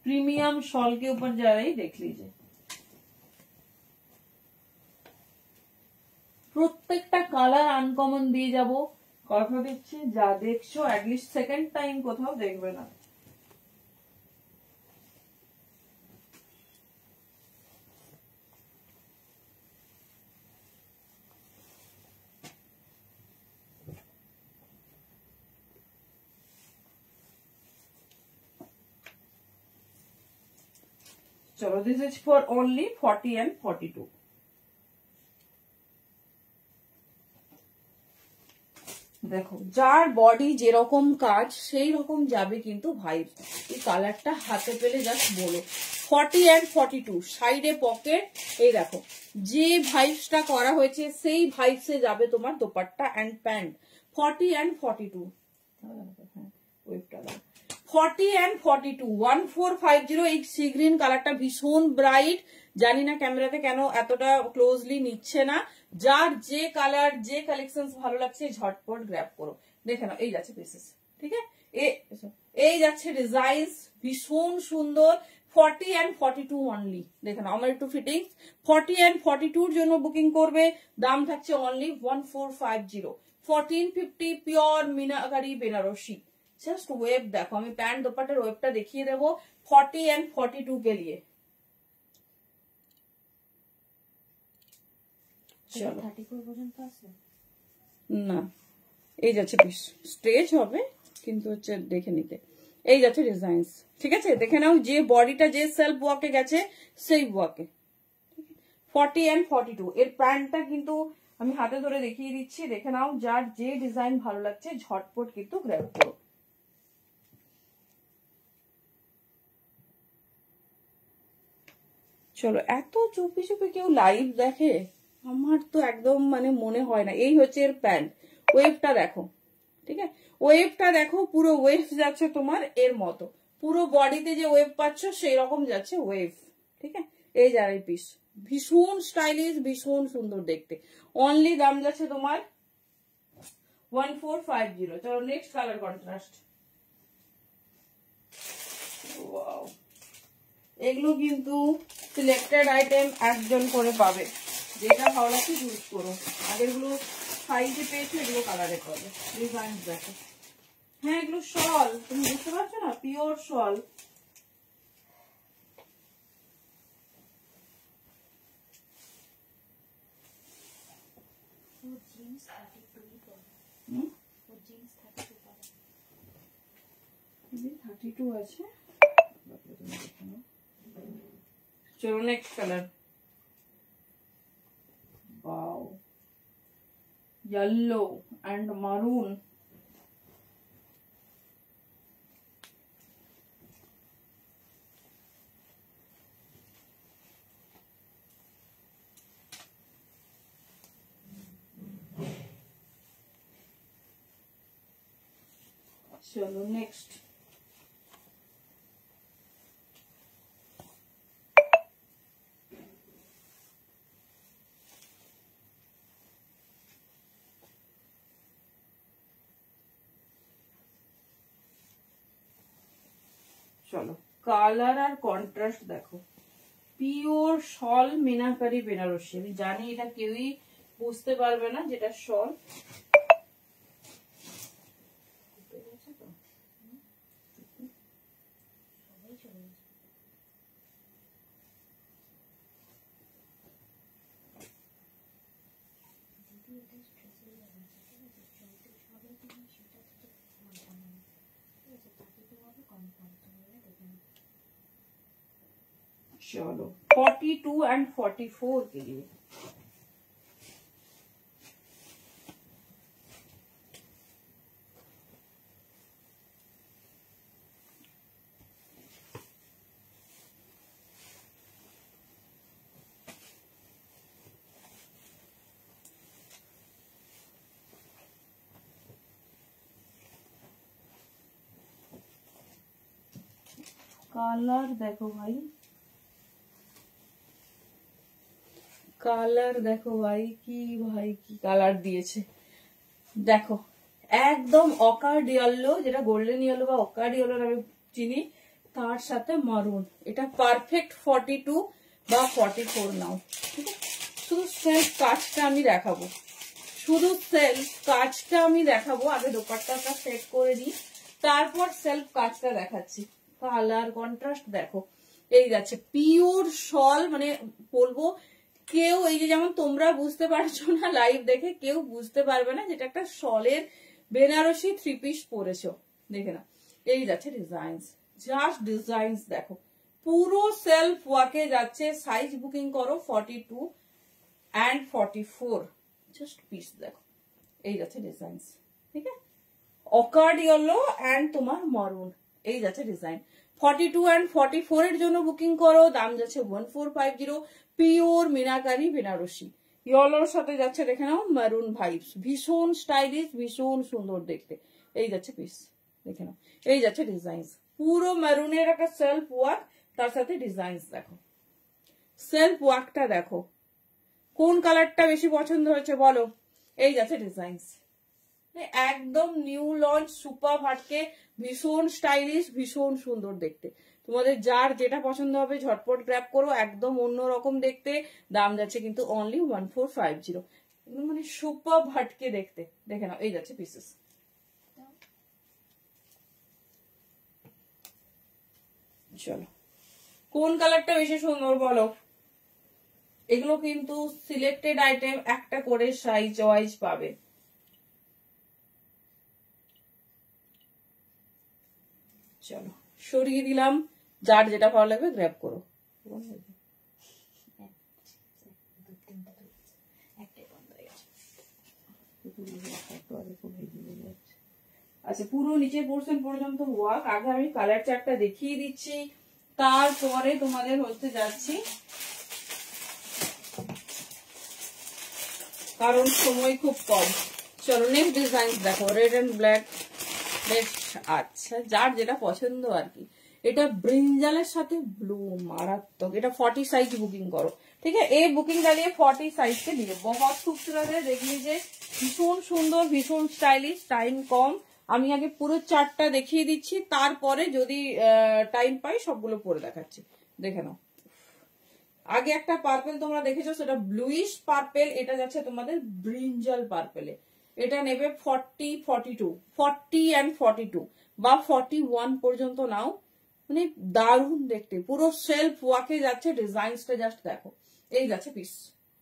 प्रीमियम शॉल के ऊपर जा रही, देख लीजिए। প্রত্যেকটা কালার আনকমন দিয়ে যাব, কথা দিচ্ছি। যা দেখছো অ্যাটলিস্ট সেকেন্ড টাইম কোথাও দেখবে না। চলো, this is for only 40 and 42। দেখো যার বডি যেরকম কাজ সেই রকম যাবে কিন্তু ভাইব। এই কালারটা হাতে পেলে জাস্ট বলো। 40 and 42 সাইডে পকেট, এই দেখো যে ভাইবসটা করা হয়েছে সেই ভাইবসে যাবে তোমার dupatta and pant. 40 and 42, 40 and 42, 1450। এই সি গ্রিন কালারটা ভীষণ ব্রাইট, জানি না ক্যামেরাতে কেন এতটা ক্লোজলি নিচ্ছে না। যার যে কালার যে কালেকশন ভালো লাগছে ঝটপট গ্র্যাব করো। দেখে নাও, এই যাচ্ছে পিসেস, ঠিক আছে, এই যাচ্ছে ডিজাইন ভীষণ সুন্দর। 40 and 42 অনলি। দেখে নাও, আমার একটু ফিটিংস 40 and 42 এর জন্য বুকিং করবে, দাম থাকছে অনলি 1450। 1450 পিওর मीनाकारी बेनारसी। জাস্ট ওয়েব দেখো, আমি প্যান্ট দোপাট্টার ওয়েবটা দেখিয়ে দেবো 40 and 42 के लिए। চলো 34 পর্যন্ত আছে না, এই যাচ্ছে পিস, স্ট্রেচ হবে কিন্তু হচ্ছে দেখে নিতে। এই যাচ্ছে ডিজাইন, ঠিক আছে, দেখে নাও যে বডিটা যে সেলফ ওয়ার্কে গেছে সেই ওয়ার্কে। 40 and 42 এর প্যান্টটা কিন্তু আমি হাতে ধরে দেখিয়ে দিচ্ছি, দেখে নাও। যার যে ডিজাইন ভালো লাগছে ঝটপট কিন্তু গ্র্যাব করো। চলো, এত চুপি চুপি কেউ লাইভ দেখে? আমার তো একদম মানে মনে হয় না। এই হচ্ছে এর প্যান্ট। ওয়েভটা দেখো, ঠিক আছে, ওয়েভটা দেখো, পুরো ওয়েভ যাচ্ছে তোমার এর মতো, পুরো বডিতে যে ওয়েভ পাচ্ছ সেই রকম যাচ্ছে ওয়েভ, ঠিক আছে। এই যার পিস ভীষণ স্টাইলিশ, ভীষণ সুন্দর দেখতে। অনলি দাম যাচ্ছে তোমার 1450। চলো নেক্সট কালার কন্ট্রাস্ট। ওয়াও, এগুলো কিন্তু সিলেক্টেড আইটেম, একজন করে পাবে, যেটা ভালো লাগছে চুজ করো। আগেরগুলো সাইজে পেয়েছো, এগুলো কালারে পাবে। ডিজাইন দেখো। হ্যাঁ এগুলো শল, তুমি বুঝতে পারছো না, পিওর শল। জিন্স 32 আছে। চলো next colour. Wow, yellow and maroon. চলো নেক্সট। চলো কালার আর কন্ট্রাস্ট দেখো। পিওর শল মিনাকারি বেনারসি। আমি জানি এটা কেউই বুঝতে পারবে না যেটা শল। चलो 42 and 44 के लिए। কালার দেখো ভাই, কালার দেখো ভাই, কি ভাই কি কালার দিয়েছে দেখো। একদম অকার্ড ইয়েলো, যেটা গোল্ডেন ইয়েলো বা অকার্ড ইয়েলো আমি চিনি, তার সাথে মারুন। এটা পারফেক্ট 42 বা 44 নাও, ঠিক আছে। শুধু সেলফ কাজটা আমি দেখাবো, শুধু সেলফ কাজটা আমি দেখাবো। আগে দোপাট্টাটা সেট করে দিই, তারপর সেলফ কাজটা দেখাচ্ছি। কালার কন্ট্রাস্ট দেখো। এই যাচ্ছে পিওর শল, মানে বলবো কেউ এই যে যেমন তোমরা বুঝতে পারছো না লাইভ দেখে, কেউ বুঝতে পারবে না যেটা একটা শলের বেনারসি 3 পিস পরেছো। দেখে না, এই যাচ্ছে ডিজাইনস, জাস্ট ডিজাইনস দেখো। পুরো সেলফ ওয়ার্কে যাচ্ছে। সাইজ বুকিং করো 42 and 44। জাস্ট পিস দেখো, এই যাচ্ছে ডিজাইনস, ঠিক আছে। অকার্ড ইয়েলো এন্ড তোমার মারুন, এই যাচ্ছে ডিজাইন। 42 and 44 এর জন্য বুকিং করো। দাম যাচ্ছে 1450। পিওর মিনাকারি বেনারসি, ইয়েলোর সাথে যাচ্ছে দেখে নাও মারুন ভাইবস। ভীষণ স্টাইলিশ, ভীষণ সুন্দর দেখতে। এই যাচ্ছে পিস, দেখে নাও। এই যাচ্ছে ডিজাইনস, পুরো মারুনের একটা সেলফ ওয়ার্ক, তার সাথে ডিজাইনস দেখো। সেলফ ওয়ার্কটা দেখো, কোন কালারটা বেশি পছন্দ হয়েছে বলো। এই যাচ্ছে ডিজাইনস, একদম নিউ লঞ্চ, সুপার হাটকে, ভীষণ স্টাইলিশ, ভীষণ সুন্দর দেখতে। তোমাদের যার যেটা পছন্দ হবে ঝটপট গ্র্যাব করো। একদম অন্যরকম দেখতে। দাম যাচ্ছে কিন্তু অনলি 1450। মানে সুপার হাটকে দেখতে, দেখে নাও। এই যাচ্ছে পিসেস। চলো কোন কালারটা বেশি সুন্দর বলো। এগুলো কিন্তু সিলেক্টেড আইটেম, একটা করে সাইজ ওয়াইজ পাবে। চলো সরিয়ে দিলাম, যার যেটা ভালো লাগবে গ্র্যাব করো। আচ্ছা পুরো নিচের পোর্শন পর্যন্ত ওয়ার্ক। আগে আমি কালার চার্টটা দেখিয়ে দিচ্ছি, তারপরে তোমাদের হচ্ছে যাচ্ছি কারণ সময় খুব কম। চলো নেক্সট ডিজাইন দেখো, রেড এন্ড ব্ল্যাক। আচ্ছা, যার যেটা পছন্দ আর কি। এটা ব্রিঞ্জালের সাথে ব্লু, মারাত্মক। এটা 40 সাইজ বুকিং করো, ठीक है। ये बुकिंग डालिए 40 साइज के लिए, बहुत खूबसूरत है। देख लीजिए, भीषण सुंदर, भीषण स्टाइलिश। टाइम कम, আমি আগে পুরো চারটা দেখিয়ে দিচ্ছি, তারপরে যদি টাইম পাই সবগুলো পরে দেখাচ্ছি। দেখে নাও। আগে একটা পার্পেল তোমরা দেখেছো, সেটা ব্লুইশ পার্পেল। এটা যাচ্ছে তোমাদের ব্রিঞ্জাল পার্পেলে। এটা নেবে 40, 42, 40 and 42 বা 41 পর্যন্ত নাও। মানে দারুণ দেখতে, পুরো সেলফ ওয়াকে যাচ্ছে। ডিজাইনসটা জাস্ট দেখো, এই যাচ্ছে পিস,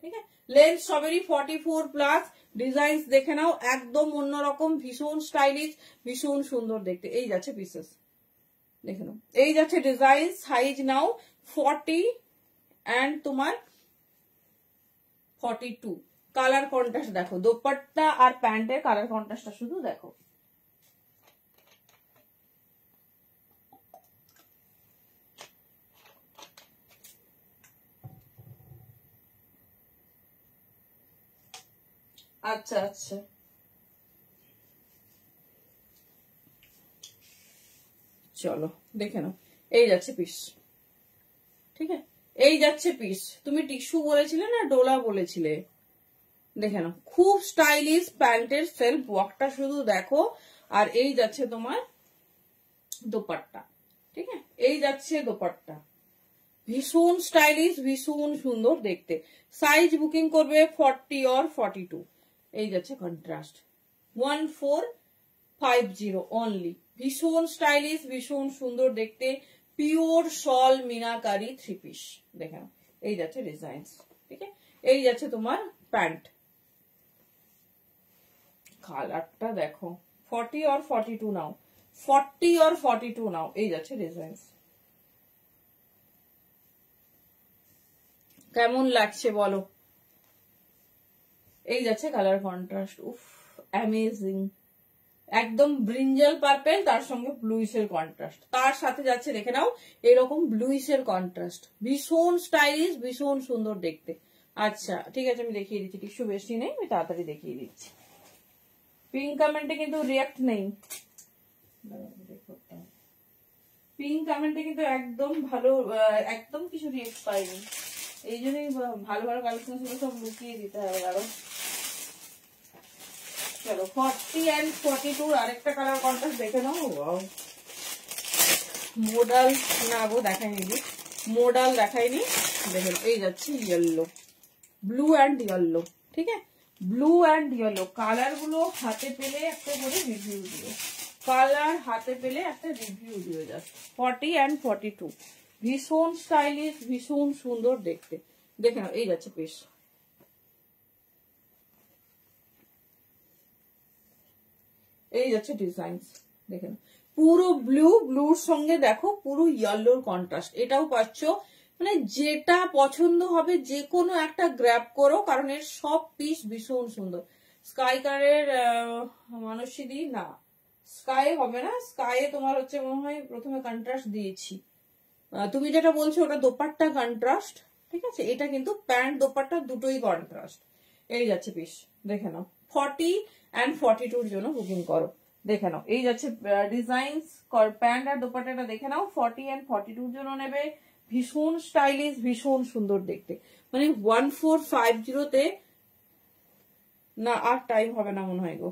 ঠিক আছে। Length সবেরই 44 plus. ডিজাইনস দেখে নাও, একদম অন্যরকম, ভীষণ স্টাইলিশ, ভীষণ সুন্দর দেখতে। এই যাচ্ছে পিসেস, দেখে নাও। এই যাচ্ছে ডিজাইন। সাইজ নাও 40 and তোমার 42। কালার কন্ট্রাস্ট দেখো, দোপাট্টা আর প্যান্টের কালার কন্ট্রাস্টটা শুধু দেখো। আচ্ছা আচ্ছা, চলো দেখে নাও। এই যাচ্ছে পিস, ঠিক আছে। এই যাচ্ছে পিস। তুমি টিস্যু বলেছিলে না, ডোলা বলেছিলে। দেখে নাও, খুব স্টাইলিশ। প্যান্টের সেলফ ওয়ার্কটা শুধু দেখো। আর এই যাচ্ছে তোমার দোপাট্টা, ঠিক আছে। এই যাচ্ছে দোপাট্টা, ভীষণ স্টাইলিশ, ভীষণ সুন্দর দেখতে। সাইজ বুকিং করবে 40 or 42। এই যাচ্ছে কন্ট্রাস্ট 1450 অনলি। ভীষণ স্টাইলিশ, ভীষণ সুন্দর দেখতে। পিওর শল মিনাকারি 3 পিস। দেখে নাও, এই যাচ্ছে ডিজাইন, ঠিক আছে। এই যাচ্ছে তোমার প্যান্ট। কালারটা দেখো, 40 or 42 নাও, 40 or 42 নাও। এই যাচ্ছে ডিজাইন। কেমন লাগছে বলো। এই যাচ্ছে কালার কন্ট্রাস্ট, উফ অ্যামেজিং। একদম ব্রিঞ্জাল পার্পেল, তার সঙ্গে ব্লুইশের কন্ট্রাস্ট। তার সাথে যাচ্ছে দেখে নাও এরকম ব্লুইশের কন্ট্রাস্ট। ভীষণ স্টাইলিশ, ভীষণ সুন্দর দেখতে। আচ্ছা ঠিক আছে, আমি দেখিয়ে দিচ্ছি। টিস্যু বেশি নেই, আমি তাড়াতাড়ি দেখিয়ে দিচ্ছি। পিঙ্ক কমেন্টে কিন্তু রিয়াক্ট নেই, পিঙ্ক কমেন্টে কিন্তু একদম ভালো, একদম কিছু রিয়াক্ট পাইনি। এই জন্যই ভালো ভালো কালেকশন ছিল, সব লুকিয়ে দিতে হবে আরো। চলো 40 and 42 আরেকটা কালার কন্ট্রাস্ট দেখে নাও। মোডাল না গো, দেখাইনি, মোডাল দেখাইনি। দেখেন, এই যাচ্ছে ইয়েলো, ব্লু অ্যান্ড ইয়েলো, ঠিক আছে। ব্লু অ্যান্ড ইয়েলো কালার গুলো হাতে পেলে একটা করে রিভিউ দিও। কালার হাতে পেলে একটা রিভিউ দিও জাস্ট। 40 and 42 ভীষণ স্টাইলিশ, ভীষণ সুন্দর দেখতে। দেখে নাও, এই যাচ্ছে পিস। এই যাচ্ছে ডিজাইন, দেখে নাও। পুরো ব্লু, ব্লুর সঙ্গে দেখো পুরো ইয়েলোর কন্ট্রাস্ট। এটাও পাচ্ছ, মানে যেটা পছন্দ হবে যে কোনো একটা গ্র্যাব করো, কারণ এর সব পিস ভীষণ সুন্দর। স্কাই কালারের মানুষই দিই না, স্কাই হবে না। স্কাইয়ে তোমার হচ্ছে মনে হয় প্রথমে কন্ট্রাস্ট দিয়েছি। তুমি যেটা বলছো ওটা দোপাট্টা কন্ট্রাস্ট, ঠিক আছে। এটা কিন্তু প্যান্ট দোপাট্টা দুটোই কন্ট্রাস্ট। এই যাচ্ছে পিস, দেখে নাও। 40 and 42 জন্য বুকিং করো, দেখে নাও। এই যাচ্ছে ডিজাইন, প্যান্ট আর দোপাট্টাটা দেখে নাও। 40 and 42 জন্য নেবে। ভীষণ স্টাইলিশ, ভীষণ সুন্দর দেখতে। মানে 1450 না, আর টাইম হবে না মনে হয় গো।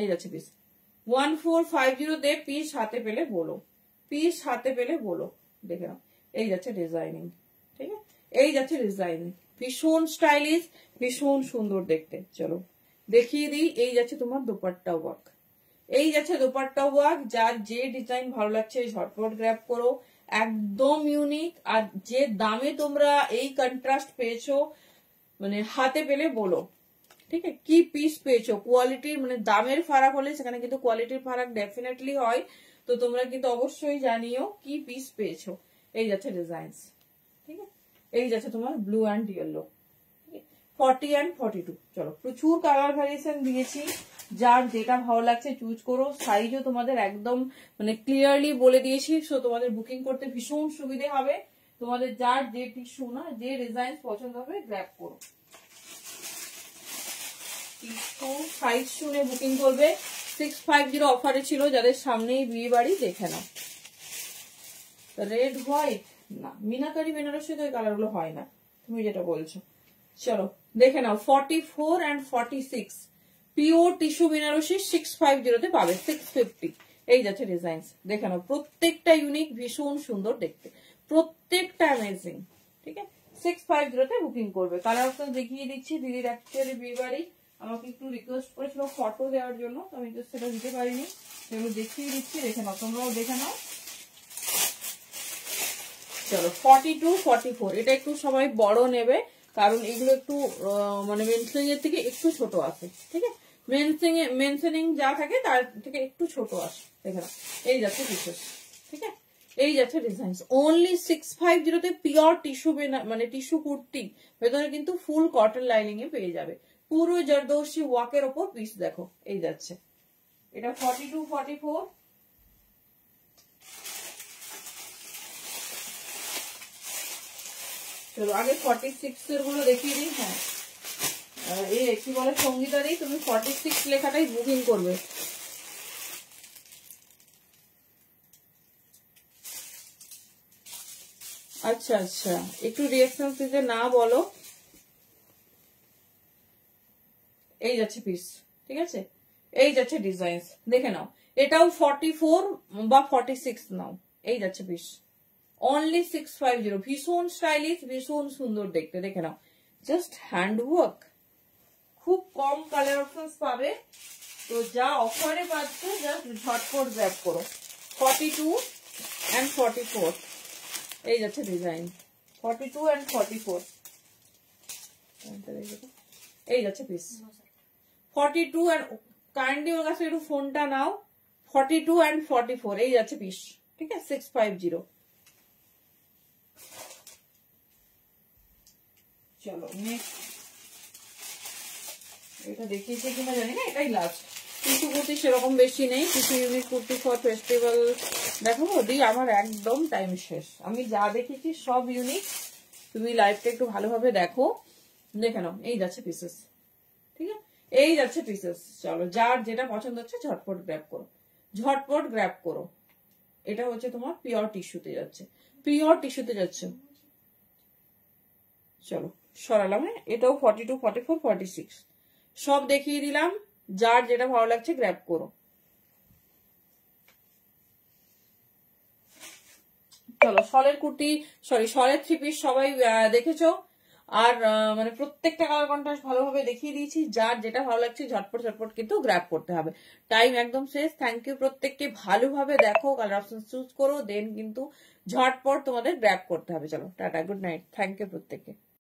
এই যাচ্ছে পিস 1450 পিস হাতে পেলে বলো, পিস হাতে পেলে বলো। দেখে নাও, এই যাচ্ছে ডিজাইনিং, ঠিক আছে। এই যাচ্ছে ডিজাইনিং, ভীষণ স্টাইলিশ, ভীষণ সুন্দর দেখতে। চলো দেখিয়ে দিই। এই যাচ্ছে তোমার দোপাট্টা ওয়ার্ক, এই যাচ্ছে দোপাট্টা ওয়ার্ক। যার যে ডিজাইন ভালো লাগছে ঝটপট গ্র্যাব করো, একদম ইউনিক। আর যে দামে তোমরা এই কন্ট্রাস্ট পেয়েছো, মানে হাতে পেলে বলো, ঠিক আছে। কি পিস পেয়েছো, কোয়ালিটির মানে দামের ফারাক হলে সেখানে কিন্তু কোয়ালিটির ফারাক ডেফিনেটলি হয়। তো তোমরা কিন্তু অবশ্যই জানিও কি পিস পেয়েছো। এই যাচ্ছে ডিজাইন, ঠিক আছে। এই যাচ্ছে তোমার ব্লু অ্যান্ড ইয়েলো, 40 and 42। চলো, প্রচুর কালার ভ্যারিয়েশন দিয়েছি, যার যেটা ভালো লাগছে চুজ করো। সাইজও তোমাদের একদম মানে ক্লিয়ারলি বলে দিয়েছি, সো তোমাদের বুকিং করতে ভীষণ সুবিধে হবে। তোমাদের যার যে টিস্যু না, যে ডিজাইন পছন্দ হবে গ্র্যাব করো। টিস্যু সাইজ শুনে বুকিং করবে। 650 অফারে ছিল, যাদের সামনেই বিয়ে বাড়ি দেখে নাও। রেড হোয়াইট না, মিনাকারি বেনারসি তো এই কালার গুলো হয় না, তুমি যেটা বলছো। চলো দেখে নাও, 44 and 46 পিওর টিস্যু বেনারসি 650 পাবে 650। এই যাচ্ছে ডিজাইন, দেখে নাও, প্রত্যেকটা ইউনিক, ভীষণ সুন্দর দেখতে, প্রত্যেকটা অ্যামেজিং। ঠিক আছে, 650 বুকিং করবে। কালার অপশন দেখিয়ে দিচ্ছি। দিদির অ্যাকচুয়ালি বিয়ে বাড়ি আমাকে একটু রিকোয়েস্ট করেছিল ফটো দেওয়ার জন্য, তো আমি সেটা দিতে পারিনি, সেগুলো দেখিয়ে দিচ্ছি, দেখে নাও, তোমরাও দেখে নাও। চলো 42 44, এটা একটু সবাই বড় নেবে, কারণ এগুলো একটু মানে মেনসেনিং এর থেকে একটু ছোট আছে। ঠিক আছে, মেনসেনিং যা থাকে তার থেকে একটু ছোট আসে, দেখে নাও। এই যাচ্ছে পিসেস, ঠিক আছে, এই যাচ্ছে ডিজাইন। অনলি 650 পিওর টিস্যু, মানে টিস্যু কুর্তি, ভেতরে কিন্তু ফুল কটন লাইনিং এ পেয়ে যাবে। পুরো জরদোশি ওয়াকের ওপর পিস দেখো, এই যাচ্ছে। এটা 42 44। চলো আগে 46 এর গুলো দেখিয়ে দিই। হ্যাঁ, কি বলে সঙ্গীতা দিই, তুমি 46 লেখাটাই বুকিং করবে। আচ্ছা আচ্ছা, একটু রিঅ্যাকশন দিতে না বলো। এই যাচ্ছে পিস, ঠিক আছে, এই যাচ্ছে ডিজাইন, দেখে নাও। এটাও 44 বা 46 নাও, এই যাচ্ছে পিস। অনলি 650, ভীষণ স্টাইলিশ, ভীষণ সুন্দর দেখতে, দেখে নাও। জাস্ট হ্যান্ডওয়ার্ক, খুব কম কালার অপশন পাবে, তো যা অফারে পাচ্ছ জাস্ট ঝটপট গ্র্যাব করো। 42 and 44, এই যাচ্ছে ডিজাইন। 42 and 44, এই যাচ্ছে পিস। 42 and কাইন্ডলি ওর কাছে একটু ফোনটা নাও। 42 and 44, এই যাচ্ছে পিস, ঠিক আছে, 650। চলো নেক্সট, এটা দেখিয়েছি কিনা জানি না, এটাই লাস্ট। কিছু কুর্তি সেরকম বেশি নেই, কিছু ইউনিক কুর্তি ফর ফেস্টিভ্যাল দেখাবো। দিই আমার একদম টাইম শেষ, আমি যা দেখেছি সব ইউনিক। তুমি লাইভটা একটু ভালোভাবে দেখো, দেখে নাও। এই যাচ্ছে পিসেস, ঠিক আছে, এই যাচ্ছে পিসেস। চলো যার যেটা পছন্দ হচ্ছে ঝটপট গ্র্যাব করো, ঝটপট গ্র্যাব করো। এটা হচ্ছে তোমার পিওর টিস্যুতে যাচ্ছে, পিওর টিস্যুতে যাচ্ছে। চলো সরালাম। হ্যাঁ, এটাও 42 44 46 সব দেখিয়ে দিলাম, যার যেটা ভালো লাগছে গ্র্যাব করো। চলো শলের কুর্তি, শলের থ্রি পিস সবাই দেখেছো, আর মানে প্রত্যেকটা কালার কন্ট্রাস্ট ভালোভাবে দেখিয়ে দিয়েছি। যার যেটা ভালো লাগছে ঝটপট ঝটপট কিন্তু গ্র্যাব করতে হবে, টাইম একদম শেষ। থ্যাংক ইউ প্রত্যেককে, ভালোভাবে দেখো, কালার অপশন চুজ করো, দেন কিন্তু ঝটপট তোমাদের গ্র্যাব করতে হবে। চলো tata, good night, thank you প্রত্যেককে।